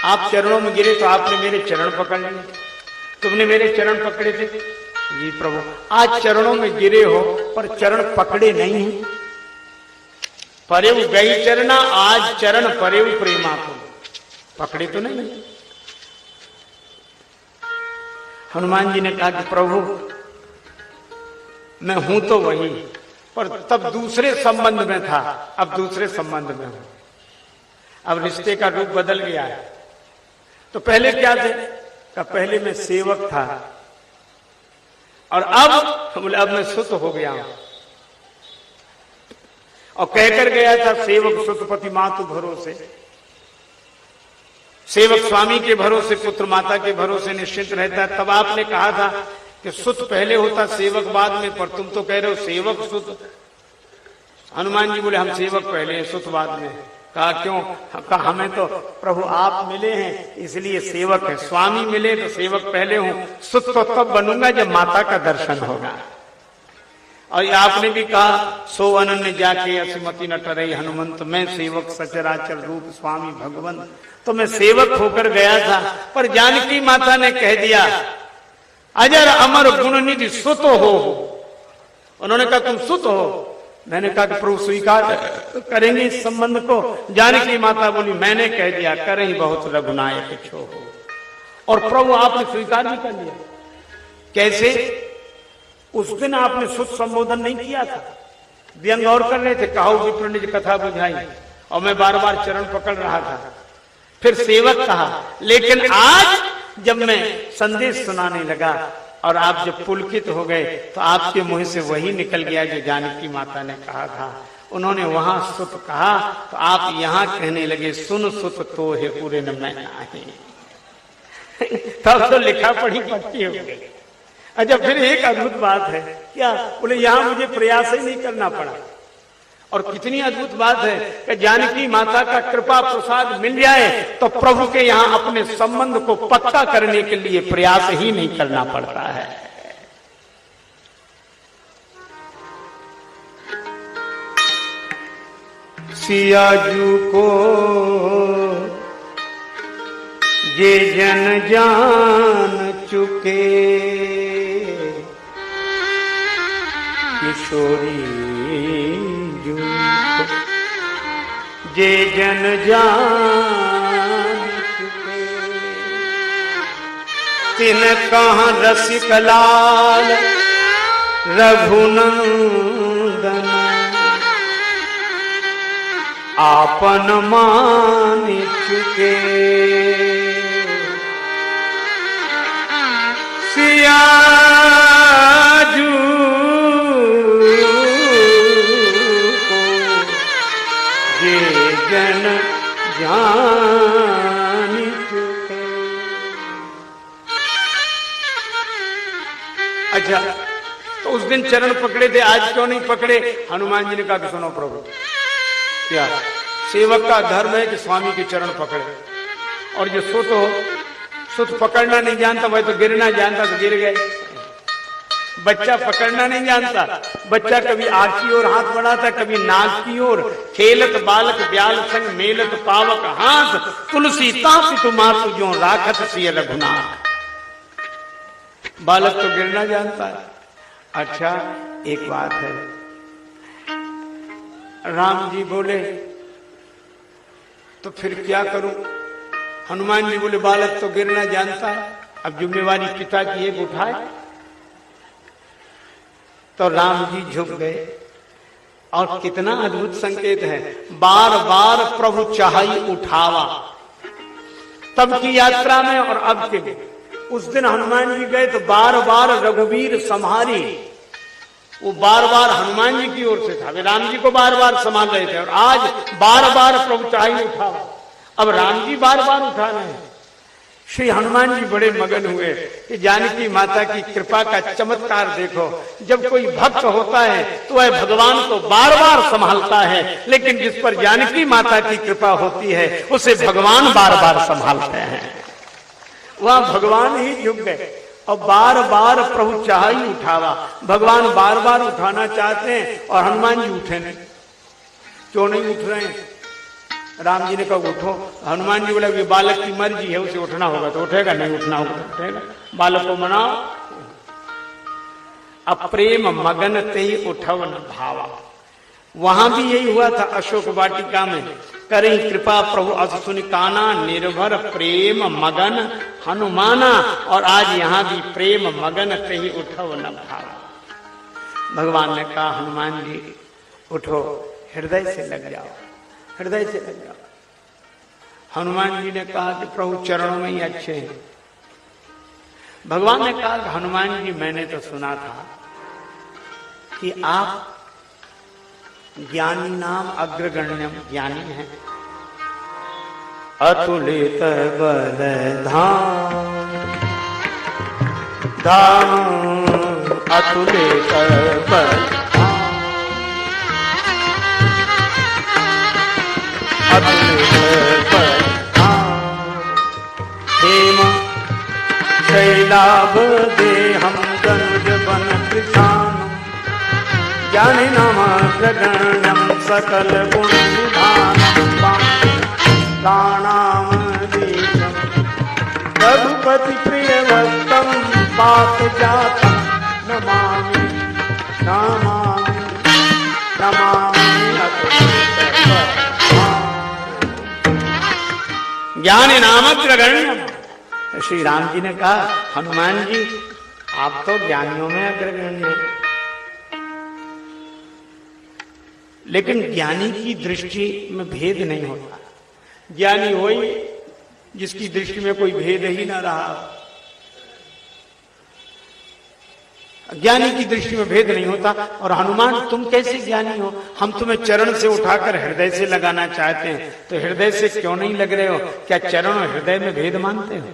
आप चरणों में गिरे तो आपने मेरे चरण पकड़ लिए, तुमने मेरे चरण पकड़े थे। जी प्रभु, आज चरणों में गिरे हो पर चरण पकड़े नहीं हैं। परे गई चरना, आज चरण परे प्रेमा को, पकड़े तो नहीं। हनुमान जी ने कहा कि प्रभु, मैं हूं तो वही, पर तब दूसरे संबंध में था, अब दूसरे संबंध में हूं, अब रिश्ते का रूप बदल गया है। तो पहले क्या थे? का पहले मैं सेवक था, और अब मैं सुत हो गया हूं। और कहकर गया था सेवक सुतपति मातु भरोसे, सेवक स्वामी के भरोसे, पुत्र माता के भरोसे निश्चिंत रहता है। तब आपने कहा था कि सुत पहले होता, सेवक बाद में, पर तुम तो कह रहे हो सेवक सुत। हनुमान जी बोले हम सेवक पहले हैं, सुत बाद में। कहा क्यों? कहा हमें तो प्रभु आप मिले हैं इसलिए सेवक है, स्वामी मिले तो सेवक पहले हूं, सुत तो तब बनूंगा जब माता का दर्शन होगा। और आपने भी कहा सो अनन्य जाके असिमति न टरई हनुमंत, मैं सेवक सचराचर रूप स्वामी भगवंत। तो मैं सेवक होकर गया था, पर जानकी माता ने कह दिया अजर अमर गुण निधि सुत हो। उन्होंने कहा तुम सुत हो। मैंने कहा कि प्रभु स्वीकार करेंगे इस संबंध को? जानकी माता बोली मैंने कह दिया, करें बहुत रघुनायक छो हो। और प्रभु आपने स्वीकार भी कर लिया। कैसे? उस दिन आपने सुत संबोधन नहीं किया था, व्यंग और कर रहे थे, कहो विप्र निज कथा बुझाई, और मैं बार बार चरण पकड़ रहा था, फिर सेवक कहा। लेकिन आज जब मैं संदेश सुनाने लगा और आप जब पुलकित हो गए तो आपके मुंह से वही निकल गया जो जानकी माता ने कहा था। उन्होंने वहां सुत कहा तो आप यहां कहने लगे सुन सुत तो है पूरे न मैं नाही। तब तो लिखा पढ़ी पक्की हो गई। अच्छा, फिर एक अद्भुत बात है। क्या? बोले यहां मुझे प्रयास ही नहीं करना पड़ा। और कितनी अद्भुत बात है कि जानकी माता का कृपा प्रसाद मिल जाए तो प्रभु के यहाँ अपने संबंध को पक्का करने के लिए प्रयास ही नहीं करना पड़ता है। सियाजू को ये जन जान चुके किशोरी जूझ जे जन जान चुके, तिन कहाँ रसिक लाल रघुनंदन, आपन मान चुके। सिया जू को जे जन जान चुके। अच्छा, तो उस दिन चरण पकड़े थे, आज क्यों नहीं पकड़े? हनुमान जी ने कहा कि सुनो प्रभु, क्या सेवक का धर्म है कि स्वामी के चरण पकड़े, और जो सुत पकड़ना नहीं जानता वह तो गिरना जानता तो गिर गए। बच्चा पकड़ना नहीं जानता, बच्चा कभी आग की ओर हाथ बढ़ाता, कभी नाक की ओर। खेलत बालक ब्याल संग मेलत पावक हाथ, तुलसी ताप तुमार जो राखत सिय रघुनाथ। बालक तो गिरना जानता है। अच्छा, एक बात है, राम जी बोले तो फिर क्या करूं? हनुमान जी बोले बालक तो गिरना जानता है, अब जिम्मेवारी पिता की एक उठाए। तो राम जी झुक गए, और कितना अद्भुत संकेत है, बार बार प्रभु चाहई उठावा। तब की यात्रा में और अब के, उस दिन हनुमान जी गए तो बार बार रघुवीर संहारी, वो बार बार हनुमान जी की ओर से था, वे राम जी को बार बार संभाल रहे थे, और आज बार बार प्रभु चाहे उठावा। अब राम जी बार बार उठा रहे हैं। श्री हनुमान जी बड़े मगन हुए कि जानकी माता की कृपा का चमत्कार देखो। जब कोई भक्त होता है तो वह भगवान को बार बार संभालता है, लेकिन जिस पर जानकी माता की कृपा होती है उसे भगवान बार बार संभालते हैं। वहां भगवान ही झुक गए, और बार बार प्रभु चाह ही उठावा। भगवान बार बार उठाना चाहते हैं और हनुमान जी उठे नहीं। क्यों नहीं उठ रहे हैं? राम जी ने कहा उठो। हनुमान जी बोला ये बालक की मर्जी है, उसे उठना होगा तो उठेगा, नहीं उठना होगा तो उठेगा। बालक को मनाओ। अप्रेम मगन ते उठव न भावा। वहां भी यही हुआ था अशोक वाटिका में। करें कृपा प्रभु अस सुनि काना, निर्भर प्रेम मगन हनुमाना। और आज यहां भी प्रेम मगन ते ही उठव न भावा। भगवान ने कहा हनुमान जी उठो, हृदय से लग जाओ, हृदय से लग जाओ। हनुमान जी ने कहा कि प्रभु चरणों में ही अच्छे हैं। भगवान ने कहा कि हनुमान जी मैंने तो सुना था कि आप ज्ञानी नाम अग्रगण्यम ज्ञानी है। अतुलित बल धाम धाम अतुलित बल अतुलित बल हेम शैलाभ देहम तनुज बन कृषाण ज्ञानी नामग्रगण्यम सकल गुण निधानम प्राणाम दीपम रघुपति प्रिय भक्तम पाप जातम नमामि नमामि नमामि ज्ञानी नामग्रगण्यम। श्री राम जी ने कहा हनुमान जी आप तो ज्ञानियों में अग्रगण्य हैं, लेकिन ज्ञानी की दृष्टि में भेद नहीं होता। ज्ञानी वही जिसकी दृष्टि में कोई भेद ही ना रहा। ज्ञानी की दृष्टि में भेद नहीं होता। और हनुमान तुम कैसे ज्ञानी हो? हम तुम्हें चरण से उठाकर हृदय से लगाना चाहते हैं, तो हृदय से क्यों नहीं लग रहे हो? क्या चरण और हृदय में भेद मानते हो?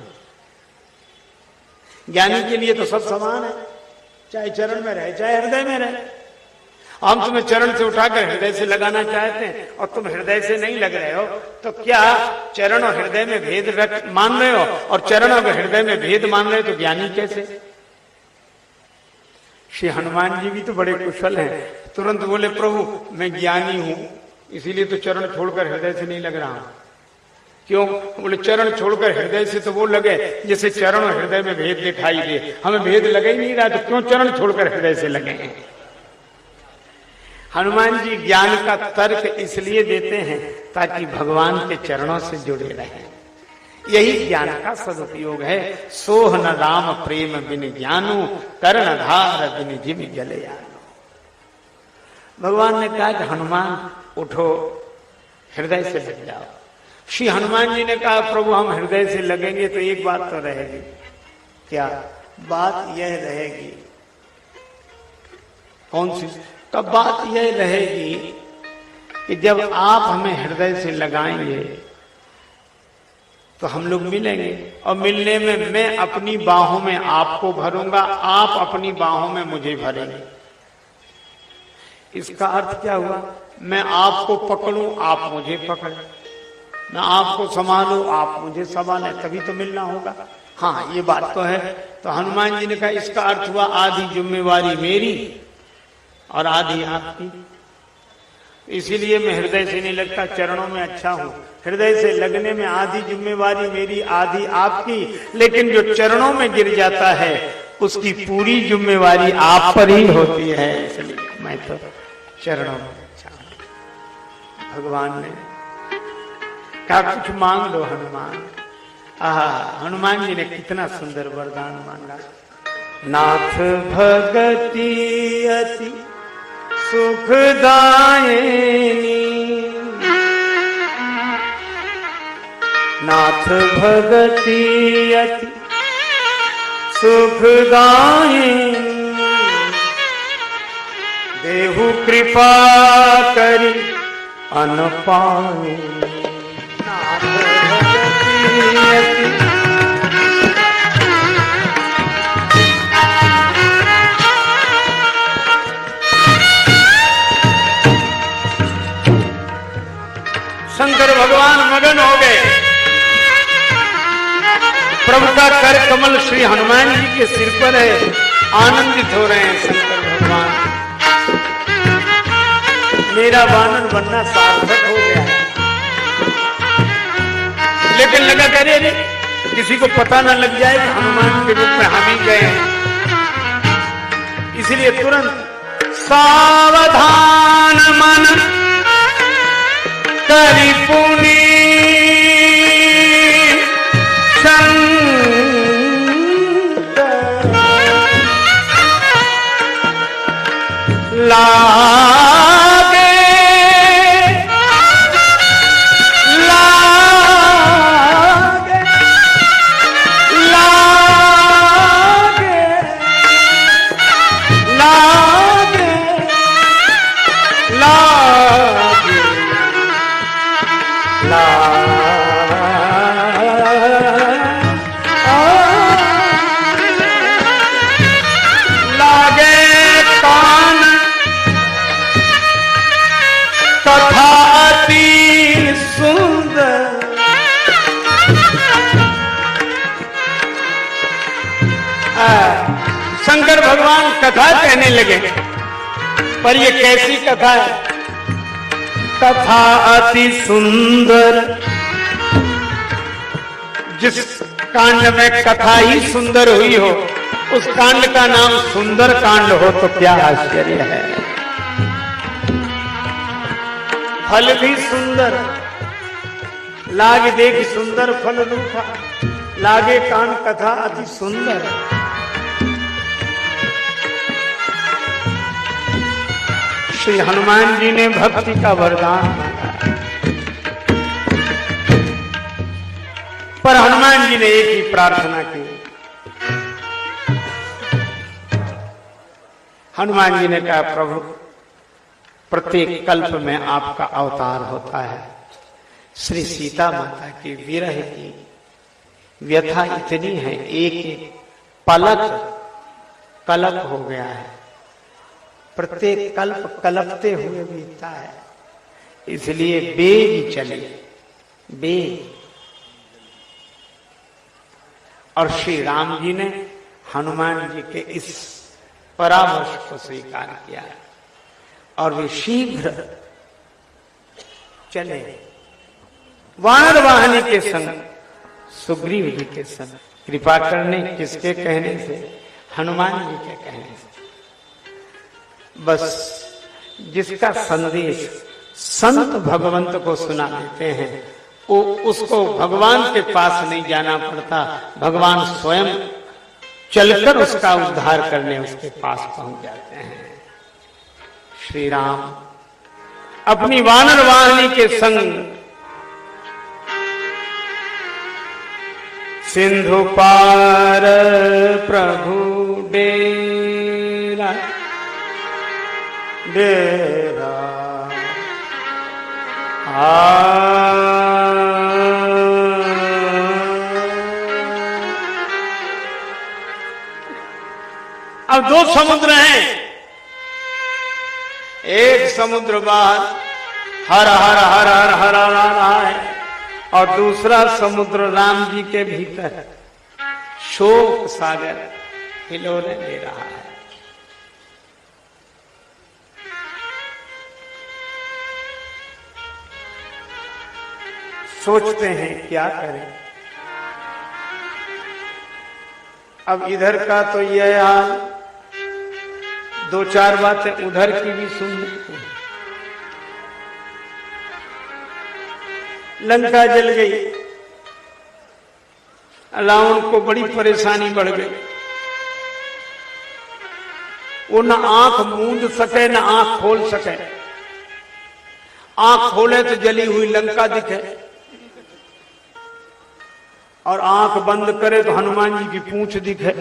ज्ञानी के लिए तो सब समान है, चाहे चरण में रहे चाहे हृदय में रहे। हम तुम्हें चरण से उठाकर हृदय से लगाना चाहते हैं और तुम हृदय से नहीं लग रहे हो, तो क्या चरण और हृदय में भेद मान रहे हो? और चरण और हृदय में भेद मान रहे हो तो ज्ञानी कैसे? श्री हनुमान जी भी तो बड़े कुशल हैं, तुरंत बोले प्रभु मैं ज्ञानी हूं, इसीलिए तो चरण छोड़कर हृदय से नहीं लग रहा हूं। क्यों? बोले चरण छोड़कर हृदय से तो वो लगे जैसे चरण और हृदय में भेद दिखाई दे। हमें भेद लगे ही नहीं रहा, तो क्यों चरण छोड़कर हृदय से लगे? हनुमान जी ज्ञान का तर्क इसलिए देते हैं ताकि भगवान के चरणों से जुड़े रहें। यही ज्ञान का सदुपयोग है। सोह न राम प्रेम बिन ज्ञानु, कर्णधार बिन जिम जलयानु। भगवान ने कहा कि हनुमान उठो, हृदय से लग जाओ। श्री हनुमान जी ने कहा प्रभु हम हृदय से लगेंगे तो एक बात तो रहेगी। क्या बात यह रहेगी? कौन सी? तो बात यह रहेगी कि जब आप हमें हृदय से लगाएंगे तो हम लोग मिलेंगे, और मिलने में मैं अपनी बाहों में आपको भरूंगा, आप अपनी बाहों में मुझे भरेंगे। इसका अर्थ क्या हुआ? मैं आपको पकड़ूं, आप मुझे पकड़ें, मैं आपको संभालूं, आप मुझे संभालें, तभी तो मिलना होगा। हाँ, ये बात तो है। तो हनुमान जी ने कहा इसका अर्थ हुआ आधी जिम्मेवारी मेरी और आधी आपकी। इसीलिए मैं हृदय से नहीं लगता, चरणों में अच्छा हूं। हृदय से लगने में आधी जिम्मेवारी मेरी, आधी आपकी, लेकिन जो चरणों में गिर जाता है उसकी पूरी जिम्मेवारी आप पर ही होती है। इसलिए मैं तो चरणों में अच्छा हूं। भगवान ने कहा कुछ मांग लो हनुमान। हनुमान जी ने कितना सुंदर वरदान मांगा। नाथ भगति अति सुखदायिनी, नाथ भगति अति सुखदायिनी, देहु कृपा करी अनपायिनी। नाथ भगति अति शंकर भगवान मगन हो गए। प्रभु का कर कमल श्री हनुमान जी के सिर पर है, आनंदित हो रहे हैं शंकर भगवान। मेरा वानर बनना सार्थक हो गया। लेकिन लगा कह रहे किसी को पता ना लग जाए कि हनुमान के रूप में हम ही गए हैं, इसलिए तुरंत सावधान मन करी पुनी लागे लागे लागे लागे लागे लागे कान कथा अति सुंदर। शंकर भगवान कथा कहने लगे, पर ये कैसी कथा है? कथा अति सुंदर। जिस कांड में कथा ही सुंदर हुई हो उस कांड का नाम सुंदर कांड हो तो क्या आश्चर्य है। फल भी सुंदर, लागे देख सुंदर फल रूपा, लागे कान कथा अति सुंदर। श्री हनुमान जी ने भक्ति का वरदान मांगा, पर हनुमान जी ने एक ही प्रार्थना की। हनुमान जी ने कहा प्रभु प्रत्येक कल्प में आपका अवतार होता है। श्री सीता माता की विरह की व्यथा इतनी है, एक एक पलक कलप हो गया है, प्रत्येक कल्प कलपते हुए बीतता है। इसलिए बेग चले, बेग। और श्री राम जी ने हनुमान जी के इस परामर्श को स्वीकार किया और वे शीघ्र चले वानर वाहनी के संग, सुग्रीव जी के संग। कृपा करने किसके कहने से? हनुमान जी के कहने से। बस जिसका संदेश संत भगवंत को सुना देते हैं, वो उसको भगवान के पास नहीं जाना पड़ता, भगवान स्वयं चलकर उसका उद्धार करने उसके पास पहुंच जाते हैं। श्री राम अपनी वानर वाहिनी के संग सिंधु पार प्रभु डेरा डेरा अब दो समुद्र हैं, एक समुद्र बाहर हर हर हर हर हर हर रहा है और दूसरा समुद्र राम जी के भीतर शोक सागर हिलोरे ले रहा है। सोचते हैं क्या करें। अब इधर का तो यह हाल, दो चार बातें उधर की भी सुन लेते हैं। लंका जल गई, रावण को बड़ी परेशानी बढ़ गई। वो न आंख मूंद सके न आंख खोल सके। आंख खोले तो जली हुई लंका दिखे और आंख बंद करे तो हनुमान जी की पूंछ दिखे।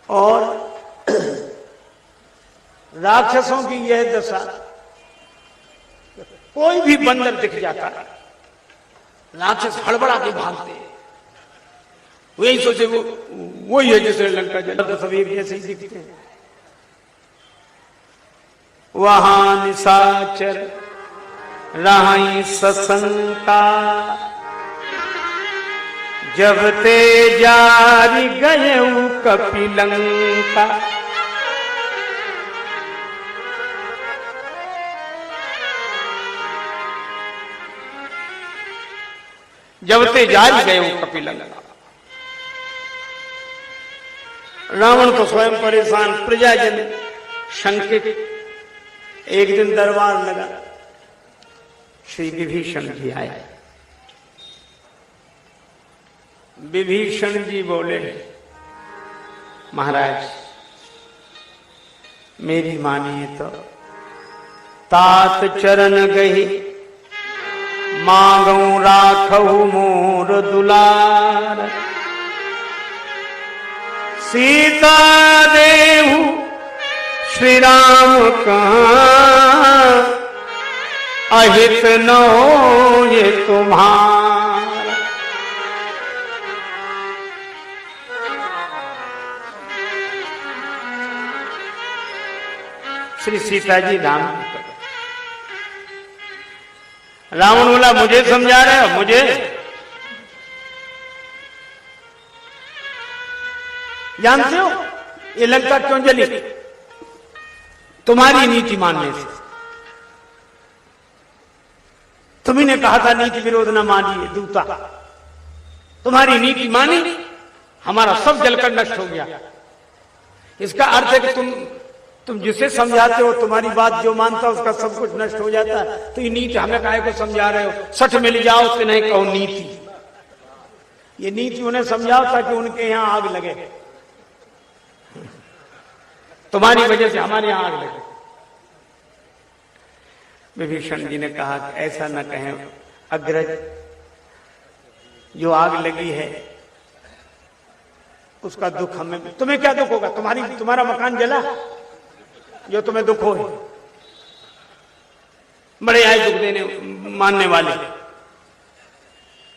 और राक्षसों की यह दशा, कोई भी बंदर दिख जाता है राक्षस हड़बड़ा के भागते। वही सोचे वो ही है जैसे लंका जल, तो सभी जैसे ही दिखते हैं। वहां निशाचर रहाई ससंका, जब ते जारी गए कपिलंका। जब ते जारी गए कपिलंका। रावण तो स्वयं परेशान, प्रजाजन शंकित। एक दिन दरबार लगा, श्री विभीषण जी आए। विभीषण जी बोले, महाराज मेरी मानिए तो तात चरण गही, मांगू राखहु मोर दुलार। सीता देहु श्री राम कहाँ, अहित न हो ये तुम्हारा। श्री सीता जी राम, रावण बोला मुझे समझा रहे हो? मुझे जानते हो ये लंका क्यों जली? तुम्हारी नीति मानने से। तुम्ही ने कहा था नीति विरोध न मानिए दूता, तुम्हारी नीति मानी, हमारा सब जलकर नष्ट हो गया। इसका अर्थ है कि तुम जिसे समझाते हो, तुम्हारी बात जो मानता है उसका सब कुछ नष्ट हो जाता है। तो ये नीति हमें काहे को समझा रहे हो? सच मिल जाओ तो नहीं कहो नीति। ये नीति उन्हें समझाओ ताकि उनके यहां आग लगे। तुम्हारी वजह से हमारे यहां आग लगे। विभीषण जी ने कहा कि ऐसा न कहें अग्रज, जो आग लगी है उसका दुख हमें। तुम्हें क्या दुख होगा? तुम्हारा मकान जला, जो तुम्हें दुख हो। बड़े आए दुख देने मानने वाले।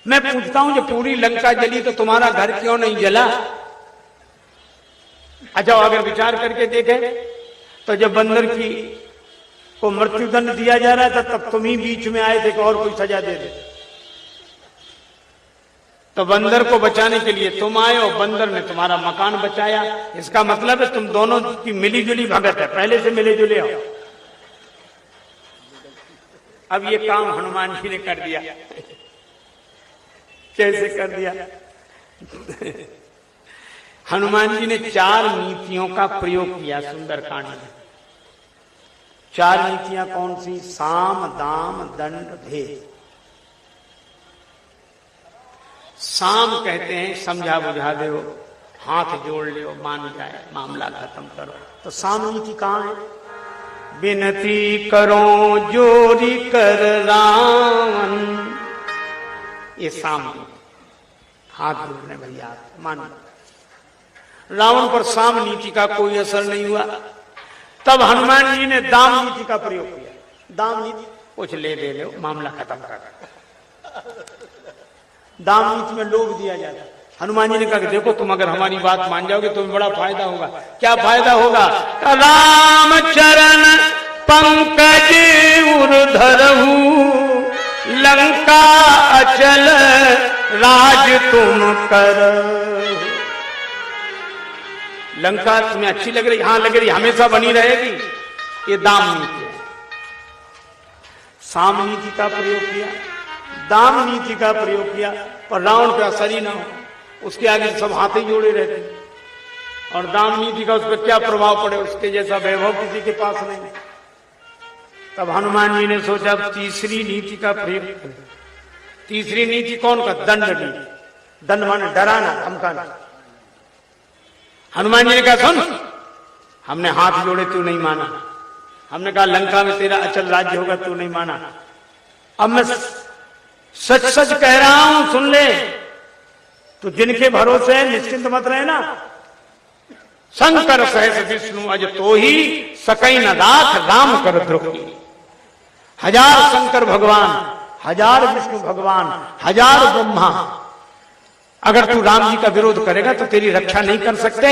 मैं पूछता हूं, जो पूरी लंका जली तो तुम्हारा घर क्यों नहीं जला? अच्छा, अगर विचार करके देखें तो जब बंदर को मृत्युदंड दिया जा रहा था तब तुम ही बीच में आए थे कि और कोई सजा दे दे। तो बंदर को बचाने के लिए तुम आए और बंदर ने तुम्हारा मकान बचाया। इसका मतलब है तुम दोनों की मिली जुली भगत है, पहले से मिले जुले हो। अब ये काम हनुमान जी ने कर दिया। कैसे कर दिया? हनुमान जी ने 4 नीतियों का प्रयोग किया सुंदरकांड में। 4 नीतियां कौन सी? साम, दाम, दंड, भेद। साम कहते हैं समझा बुझा दो, हाथ जोड़ लो, मान जाए, मामला खत्म करो। तो साम नीति कहां है? विनती करो जोरी कर रावण, ये साम नीति। हाथ जोड़ने भैया मान। रावण पर साम नीति का कोई असर नहीं हुआ। तब हनुमान जी ने दाम नीति का प्रयोग किया। दाम नीति, कुछ ले दे लो, मामला खत्म कर। दाम नीति में लोभ दिया जाता। हनुमान जी ने कहा कि देखो तुम अगर हमारी बात मान जाओगे तो बड़ा फायदा होगा। क्या फायदा होगा? राम चरण पंकज उर्धरहु, लंका अचल राज तुम कर। लंका तुम्हें अच्छी लग रही? हाँ लग रही, हमेशा बनी रहेगी। ये दाम नीति है। साम नीति का प्रयोग किया, दाम नीति का प्रयोग किया, पर रावण पे असर ही ना हो। उसके आगे सब हाथ ही जोड़े रहते। और दाम नीति का उस पर क्या प्रभाव पड़े? उसके जैसा वैभव किसी के पास नहीं। तब हनुमान जी ने सोचा तीसरी नीति का प्रयोग करें। तीसरी नीति कौन का? दंड नीति। दंड माने डराना, धमकाना। हनुमान जी ने कहा सुन, हमने हाथ जोड़े, तू नहीं माना। हमने कहा लंका में तेरा अचल राज्य होगा, तू नहीं माना। अब मैं सच सच कह रहा हूं, सुन ले। तो जिनके भरोसे निश्चिंत मत रहे ना। शंकर सहस विष्णु अज तो ही सकई न राख राम कर द्रोही। 1000 शंकर भगवान, 1000 विष्णु भगवान, 1000 ब्रह्मा, अगर तू राम जी का विरोध करेगा तो तेरी रक्षा नहीं कर सकते।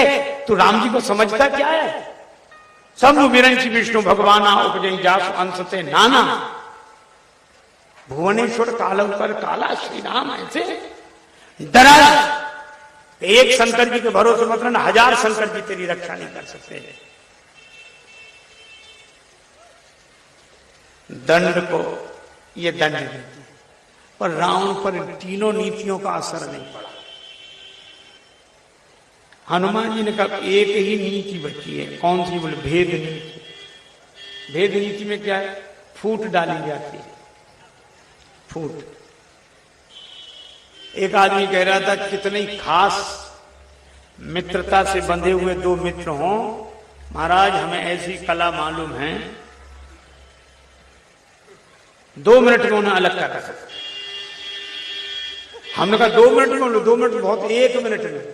तू राम जी को समझता क्या है? शंभु विरंची विष्णु भगवाना उपजई जासु अंशते नाना, भुवनेश्वर कालव कर काला श्री राम। ऐसे डरा। एक शंकर जी के भरोसे मत रहना, 1000 शंकर जी तेरी रक्षा नहीं कर सकते। दंड को ये दंड नीति, पर रावण पर तीनों नीतियों का असर नहीं पड़ा। हनुमान जी ने कहा एक ही नीति बची है। कौन सी? बोले भेद नीति। भेद नीति में क्या है? फूट डाली जाती है। फूट। एक आदमी कह रहा था कितनी खास मित्रता से बंधे हुए 2 मित्र हों, महाराज हमें ऐसी कला मालूम है, 2 मिनट में उन्हें अलग कर सकते। हमने कहा 2 मिनट में? 2 मिनट बहुत, 1 मिनट में।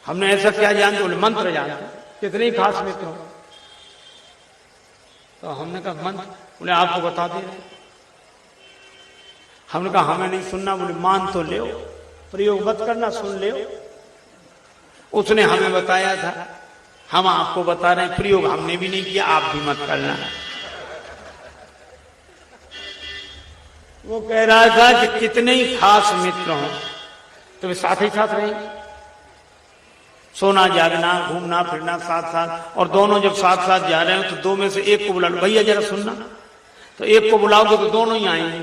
हमने ऐसा क्या जानते? बोले मंत्र जानते। कितनी खास मित्र हो? तो हमने कहा मंत्र। बोले आपको बता दे रहे। हमने कहा हमें नहीं सुनना। बोले मान तो ले, प्रयोग मत करना, सुन ले। उसने हमें बताया था, हम आपको बता रहे हैं। प्रयोग हमने भी नहीं किया, आप भी मत करना। वो कह रहा था कि कितने ही खास मित्र हो तो वे साथ ही साथ रहेंगे। सोना जागना, घूमना फिरना साथ साथ। और दोनों जब साथ साथ जा रहे हो तो 2 में से एक को बुला लो, भैया जरा सुनना। तो एक को बुलाओगे तो दोनों ही आएंगे।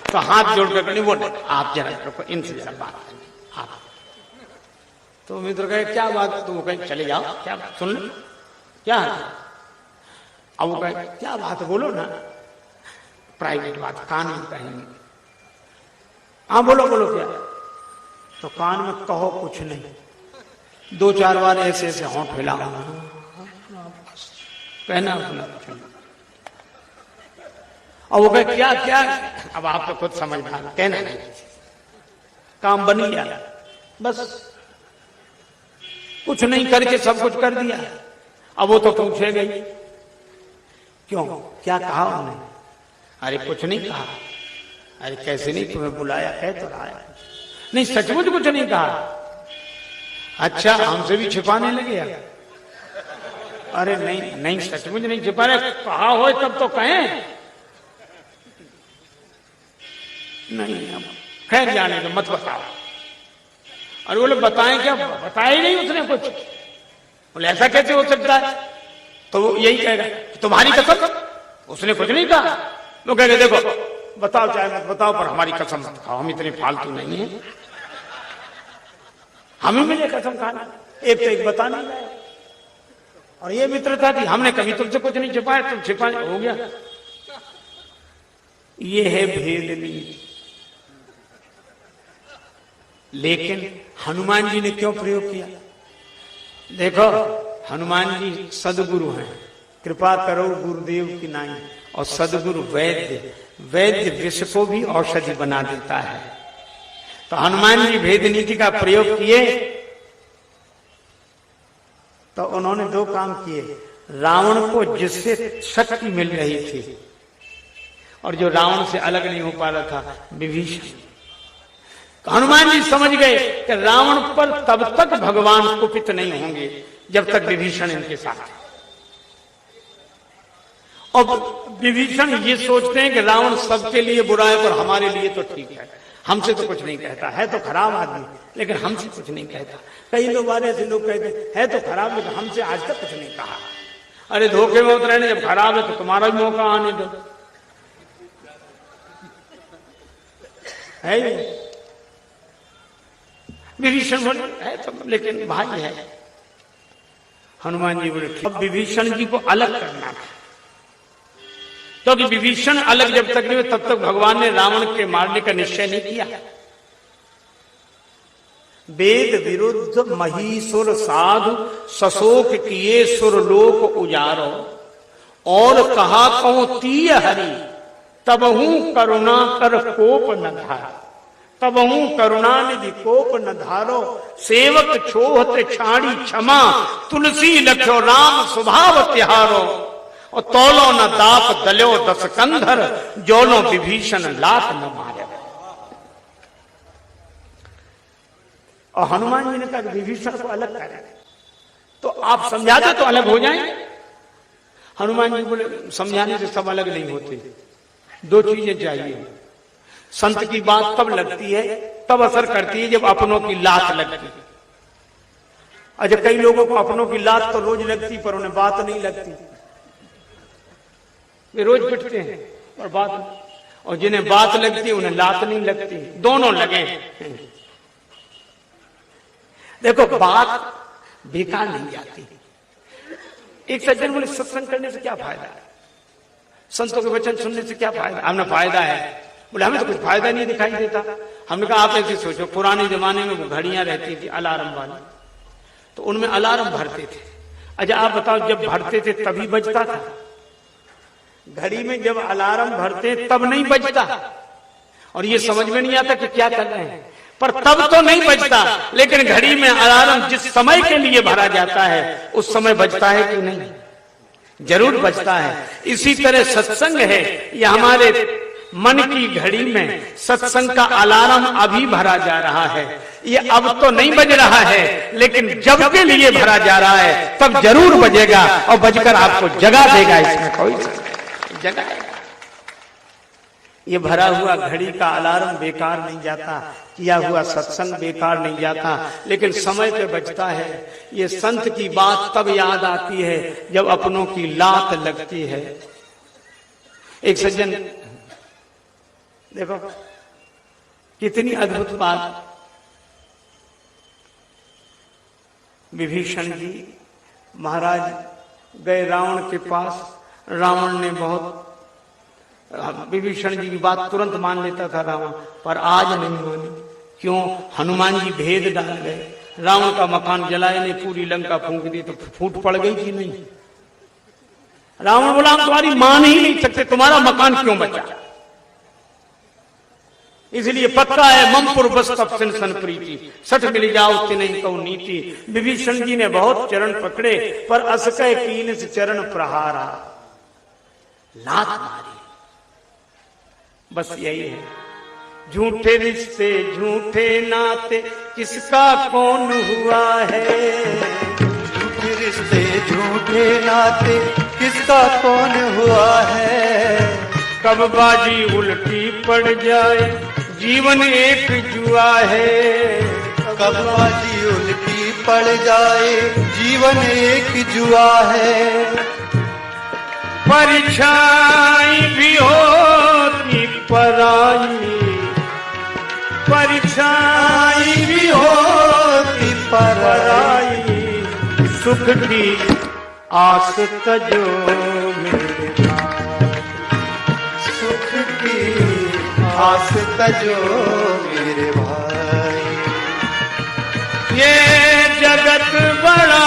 तो हाथ जोड़कर नहीं बोले आप जरा रुको, इनसे जरा बात करें आप। तो मित्र कहे क्या बात? तो वो कहे चले जाओ, क्या बात सुन लो, क्या है? अब वो कहे क्या बात बोलो ना, प्राइवेट बात, कान में कहेंगे। हाँ बोलो बोलो क्या? तो कान में कहो कुछ नहीं, 2-4 बार ऐसे ऐसे होंठ हिलाओ, कहना अपना कुछ नहीं। और वो कहे क्या क्या? अब आप तो खुद समझदार, कहना नहीं, काम बन गया, बस कुछ नहीं करके सब कुछ कर दिया। अब वो तो पूछे गई क्यों, क्या कहा उन्होंने? अरे कुछ नहीं कहा। अरे कैसे नहीं, तुम्हें बुलाया है तो आया। नहीं सचमुच कुछ नहीं कहा। अच्छा हमसे भी छिपाने लगे? अरे नहीं नहीं सचमुच नहीं छिपा रहे, कहा हो तब तो कहें। नहीं अब खैर जाने दो, मत बताओ। अरे बोले बताएं क्या? बताया ही नहीं उसने कुछ। बोले ऐसा कैसे हो सकता है? तो वो यही कहेगा तुम्हारी कसम, उसने कुछ नहीं कहा। वो कहेगा देखो बताओ चाहे मत बताओ पर हमारी कसम मत खाओ, हम इतने फालतू नहीं है। हमें मिले कसम खाना, एक तो एक बता नहीं गए। और ये मित्रता थी, हमने कभी तुमसे कुछ नहीं छिपाया, तुम छिपा हो गया। ये है भेद नीति। लेकिन हनुमान जी ने क्यों प्रयोग किया? देखो, हनुमान जी सदगुरु हैं, कृपा करो गुरुदेव की नाई। और सदगुरु वैद्य, वैद्य विष को भी औषधि बना देता है। तो हनुमान जी भेद नीति का प्रयोग किए तो उन्होंने दो काम किए। रावण को जिससे शक्ति मिल रही थी और जो रावण से अलग नहीं हो पा रहा था, विभीषण। तो हनुमान जी समझ गए कि रावण पर तब तक भगवान कुपित नहीं होंगे जब तक विभीषण इनके साथ है। और विभीषण ये सोचते हैं कि रावण सबके लिए बुरा है पर हमारे लिए तो ठीक है, हमसे तो कुछ नहीं कहता है, तो खराब आदमी लेकिन हमसे कुछ नहीं कहता। कई लोग ऐसे लोग कहते है तो खराब लेकिन हमसे आज तक कुछ नहीं कहा। अरे धोखे में उतरे, जब खराब है तो तुम्हारा भी मौका आने दो। है विभीषण बोले है तो, लेकिन भाई है। हनुमान जी बोले अब विभीषण जी को अलग करना था। तो कि विभीषण अलग जब तक नहीं हुए तब तक भगवान ने रावण के मारने का निश्चय नहीं किया। वेद विरुद्ध महीसुर साधु सशोक किए सुरलोक उजारो। और कहा कहो तीय हरि तबहू करुणा कर कोप न धारो। तबहू करुणा निधि कोप न धारो। सेवक छोहत छाड़ी क्षमा तुलसी लख्यो राम स्वभाव तिहारो। और तौलो न दाप दल्यो दस कंधर जोलो विभीषण लात न मारे। और हनुमान जी ने कहा विभीषण को अलग करें तो आप समझाते तो अलग हो जाएंगे। हनुमान जी बोले समझाने से सब अलग नहीं होते, दो चीजें चाहिए। संत की बात तब लगती है, तब असर करती है जब अपनों की लात लगती है। अच्छा, कई लोगों को अपनों की लात तो रोज लगती पर उन्हें बात नहीं लगती, वे रोज पिटते हैं और बात, और जिन्हें बात लगती है उन्हें लात नहीं लगती, दोनों लगे। देखो बात बेकार नहीं जाती। एक सज्जन बोले सत्संग करने से क्या फायदा है, संतों के वचन सुनने से क्या फायदा? हमने फायदा है। बोले हमें तो कुछ फायदा नहीं दिखाई देता। हमने कहा आप ऐसे सोचो, पुराने जमाने में वो घड़ियां रहती थी अलार्म वाली, तो उनमें अलार्म भरते थे। अच्छा आप बताओ, जब भरते थे तभी बजता था? घड़ी में जब अलार्म भरते तब नहीं बजता, और ये समझ में नहीं आता कि क्या कर रहे हैं, पर तब तो नहीं बजता। लेकिन घड़ी में अलार्म जिस समय के लिए भरा जाता है उस समय बजता है कि नहीं? जरूर बजता है। इसी तरह सत्संग है, ये हमारे मन की घड़ी में सत्संग का अलार्म अभी भरा जा रहा है। ये अब तो नहीं बज रहा है, लेकिन जब के लिए भरा जा रहा है तब जरूर बजेगा और बजकर आपको जगा देगा। इसमें कोई जगाएगा। ये भरा हुआ घड़ी का अलार्म बेकार नहीं जाता, किया हुआ सत्संग बेकार नहीं जाता, लेकिन समय पे बजता है। ये संत की बात तब याद आती है जब अपनों की लात लगती है। एक सज्जन, देखो कितनी अद्भुत बात। विभीषण जी महाराज गए रावण के पास। रावण ने बहुत, विभीषण जी की बात तुरंत मान लेता था रावण, पर आज नहीं मानी। क्यों? हनुमान जी भेद डाल गए। रावण का मकान जलाए ने, पूरी लंका फूंक दी तो फूट पड़ गई कि नहीं? रावण बोला हम तुम्हारी मान ही नहीं सकते, तुम्हारा मकान क्यों बचा? इसलिए पक्का है ममपुर बस तब सन प्रीति सठ मिल जाओ नहीं कहूं नीति। विभीषण जी ने बहुत चरण पकड़े पर असकय कीन से चरण प्रहारा, लात मारी। बस यही है। झूठे रिश्ते झूठे नाते किसका कौन हुआ है? झूठे रिश्ते झूठे नाते किसका कौन हुआ है? कब बाजी उल्टी पड़ जाए जीवन एक जुआ है। कब बाजी उल्टी पड़ जाए जीवन एक जुआ है। परीक्षाएं भी होती पराई, परीक्षाएं भी होती सुख की आस तजो मेरे भाई, सुख की आस तजो मेरे भाई। ये जगत बड़ा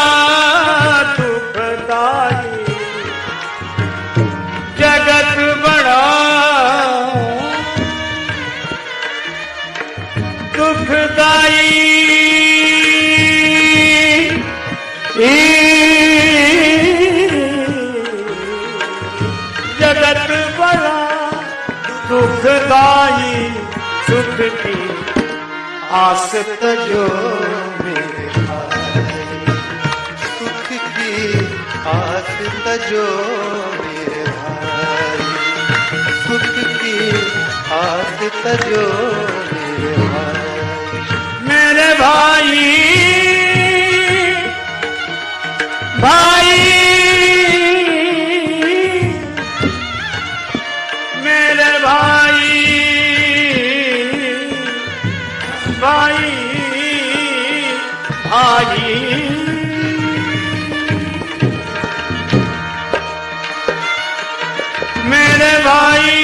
दुखदाई, जगत बड़ा दुखदाई, जगत बड़ा दुखदाई, सुख की आस तजो मेरे भाई, सुख की आस तजो मेरे भाई, सुख की आस तजो मेरे भाई। मेरे भाई, भाई मेरे भाई, भाई भाई मेरे भाई,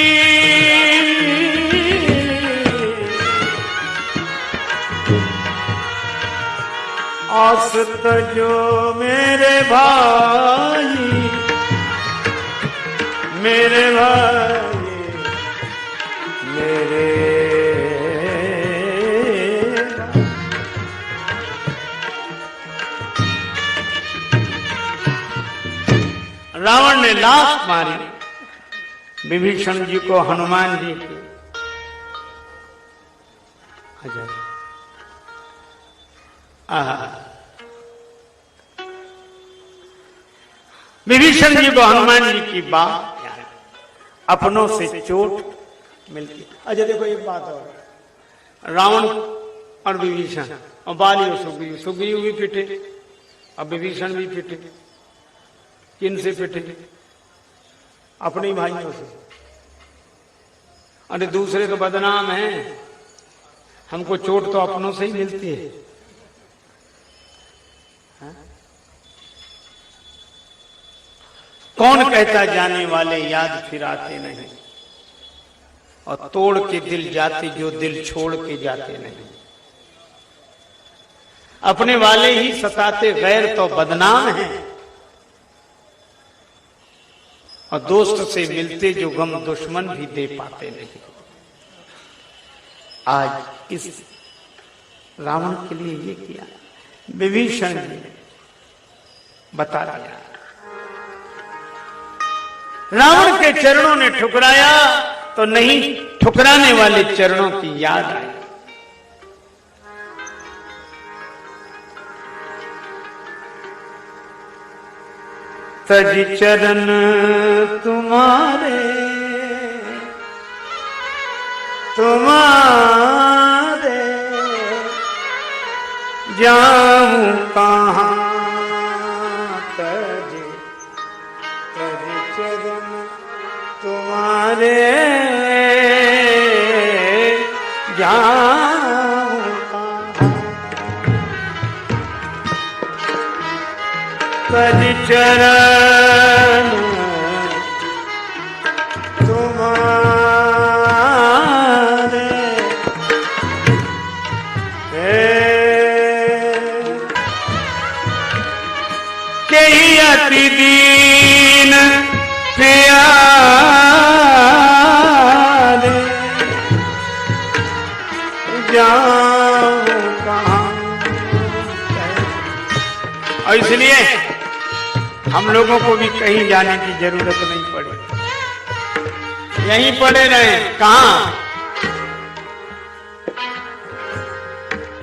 आस तजो मेरे भाई, मेरे भाई, मेरे रावण ने लात मारी विभीषण जी को, हनुमान जी को। विभीषण जी को हनुमान जी की बात अपनों से चोट मिलती। अच्छा देखो एक बात और, रावण और विभीषण और बाली और सुग्रीव, सुग्रीव भी पिटे और विभीषण भी पिटे। किन से पिटे? अपने ही भाइयों से। अरे दूसरे तो बदनाम हैं, हमको चोट तो अपनों से ही मिलती है। कौन कहता जाने वाले याद फिर आते नहीं, और तोड़ के दिल जाते जो दिल छोड़ के जाते नहीं। अपने वाले ही सताते, गैर तो बदनाम हैं, और दोस्त से मिलते जो गम दुश्मन भी दे पाते नहीं। आज इस रावण के लिए ये किया विभीषण जी ने बता दिया। रावण के चरणों ने ठुकराया तो नहीं, ठुकराने वाले चरणों की याद आई। तज चरण तुम्हारे, तुम्हारे जाऊं कहां, तज चरण तुम्हारे जाऊं कहां, तज चरण तुम्हारे के अति दीन प्यारे जाऊं कहां। और इसलिए हम लोगों को भी कहीं जाने की जरूरत नहीं पड़ी, यहीं पड़े रहे। कहां?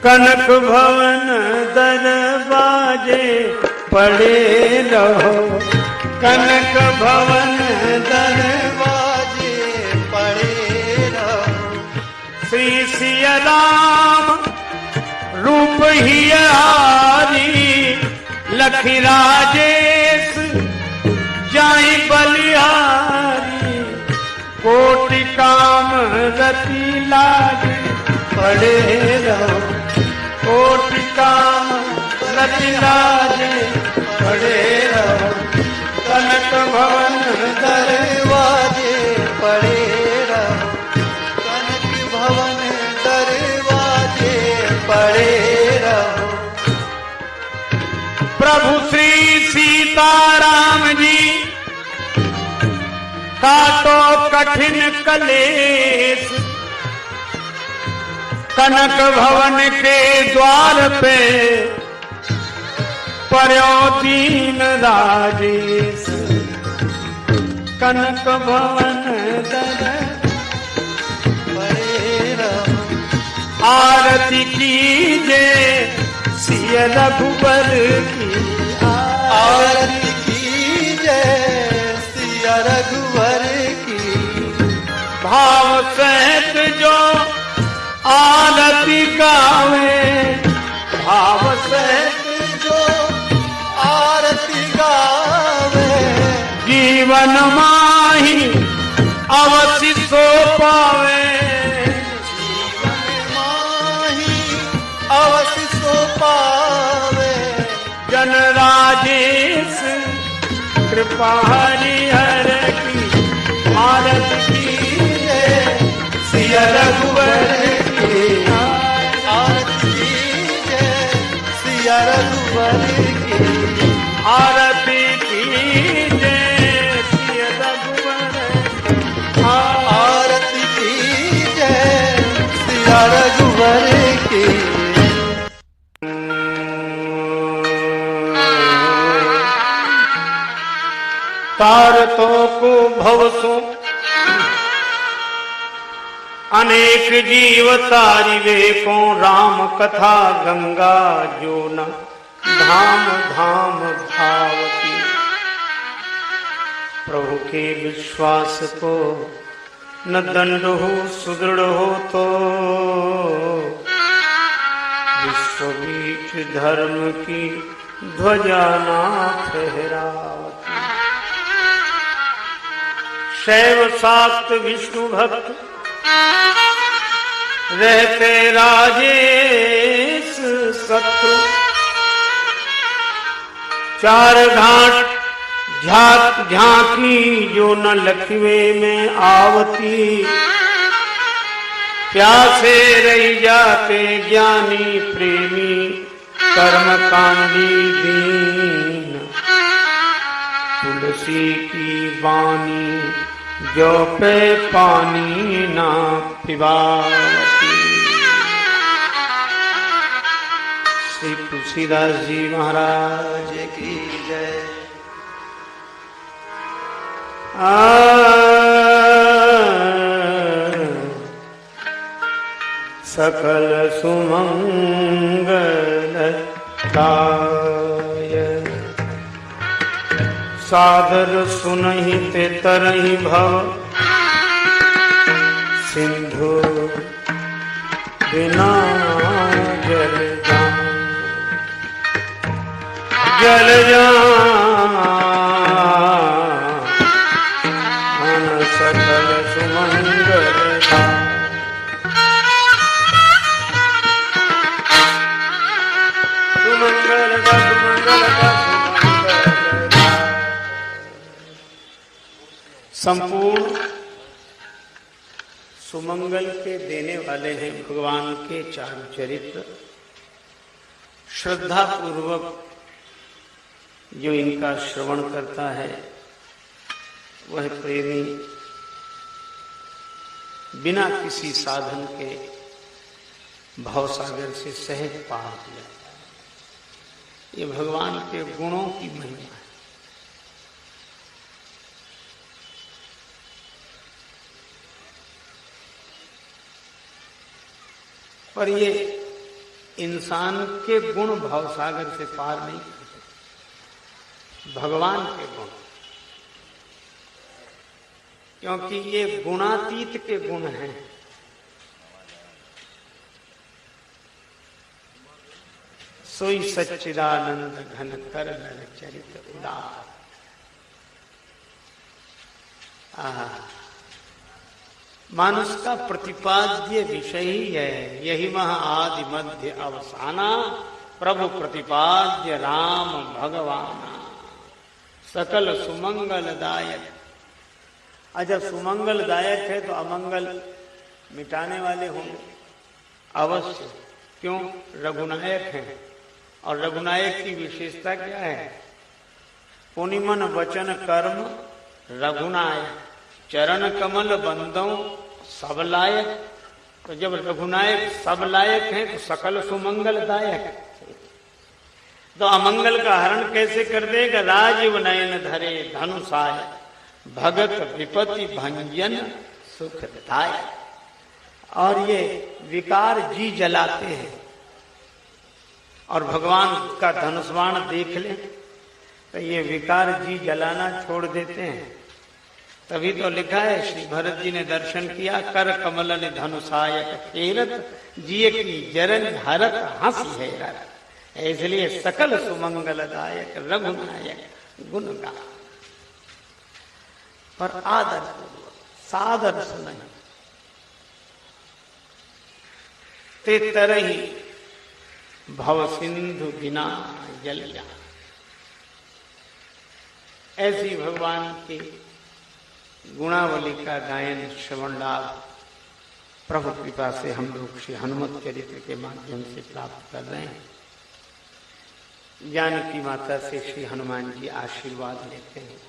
कनक भवन दरवाजे पड़े रहो, कनक भवन दरवाजे पड़े रहो। श्री सिया राम रूप ही हारी, लखी राजेश जाई बलिहारी। कोटि काम रति लागे पड़े रहो, कोटि काम रति लागे प्रभु श्री सीताराम जी का तो कठिन कलेश, कनक भवन के द्वार पे पर्यो दीन राजेश। कनक भवन दर आरती कीजे सिय रघुबर की, आरती कीजे सिय रघुबर की। भाव सहित जो आरती गावे, भाव सहित जो आरती गावे, जीवन माही अवश्य सो पावे। अवश्य सो पावे। जन राजेश कृपा हरिहर की, आरती कीजे सिय रघुबर की, आरती कीजे सिय रघुबर की। आरती कीजे सिय रघुबर की, आरती कीजे सिय रघुबर की। तारतों को भवसो अनेक जीव तारिवे को, राम कथा गंगा जो न धाम धाम धावती। प्रभु के विश्वास को न दंड हो सुदृढ़ हो तो, विश्व बीच धर्म की ध्वजा ना फहरावती। शैव शाक्त विष्णु भक्त रहते राजेश शत्रु, चार घाट झांकी जो न लखवे में आवती। प्यासे रही जाते ज्ञानी प्रेमी कर्मकांडी दीन। तुलसी की वाणी जो पे पानी ना पिबावती। श्री तुलसीदास जी महाराज की जय। सकल सुमंगल काय, सादर सुनहि ते तरहि भव सिंधु बिना जल जान। जल जान सकल सुमंगल सुमंगल संपूर्ण सुमंगल के देने वाले हैं भगवान के चार चरित्र। श्रद्धा पूर्वक जो इनका श्रवण करता है वह प्रेमी बिना किसी साधन के भवसागर से सहज पार हो जाता है। ये भगवान के गुणों की महिमा है। पर ये इंसान के गुण भवसागर से पार नहीं करते, भगवान के गुण, क्योंकि ये गुणातीत के गुण हैं। सोई सच्चिदानंद घन कर नर चरित उदार। मानुष का प्रतिपाद्य विषय ही है, यही वह आदि मध्य अवसाना। प्रभु प्रतिपाद्य राम भगवाना, सकल सुमंगलदायक। अच्छा, सुमंगलदायक है तो अमंगल मिटाने वाले होंगे अवश्य। क्यों? रघुनायक हैं, और रघुनायक की विशेषता क्या है? पुनिमन वचन कर्म रघुनायक, चरण कमल बंदों सब लायक। तो जब रघुनायक सब लायक हैं तो सकल सुमंगलदायक। तो अमंगल का हरण कैसे कर देगा? राजीव नयन धरे धनुषाय, भगत विपत्ति भंजन सुखदायक। और ये विकार जी जलाते हैं, और भगवान का धनुष बाण देख ले तो ये विकार जी जलाना छोड़ देते हैं। तभी तो लिखा है, श्री भरत जी ने दर्शन किया, कर कमल ने धनुषायक फेरत, जिय की जरन हरत हंस हेरत। इसलिए सकल सुमंगलदायक रघुनायक गुण गा, पर आदर पूर्वक, सादर से नहीं। ते तरही भव सिंधु बिना जल जा। ऐसी भगवान की गुणावली का गायन श्रवण लाभ प्रभु कृपा से हम लोग श्री हनुमत चरित्र के माध्यम से प्राप्त कर रहे हैं। जानकी माता से श्री हनुमान जी आशीर्वाद लेते हैं।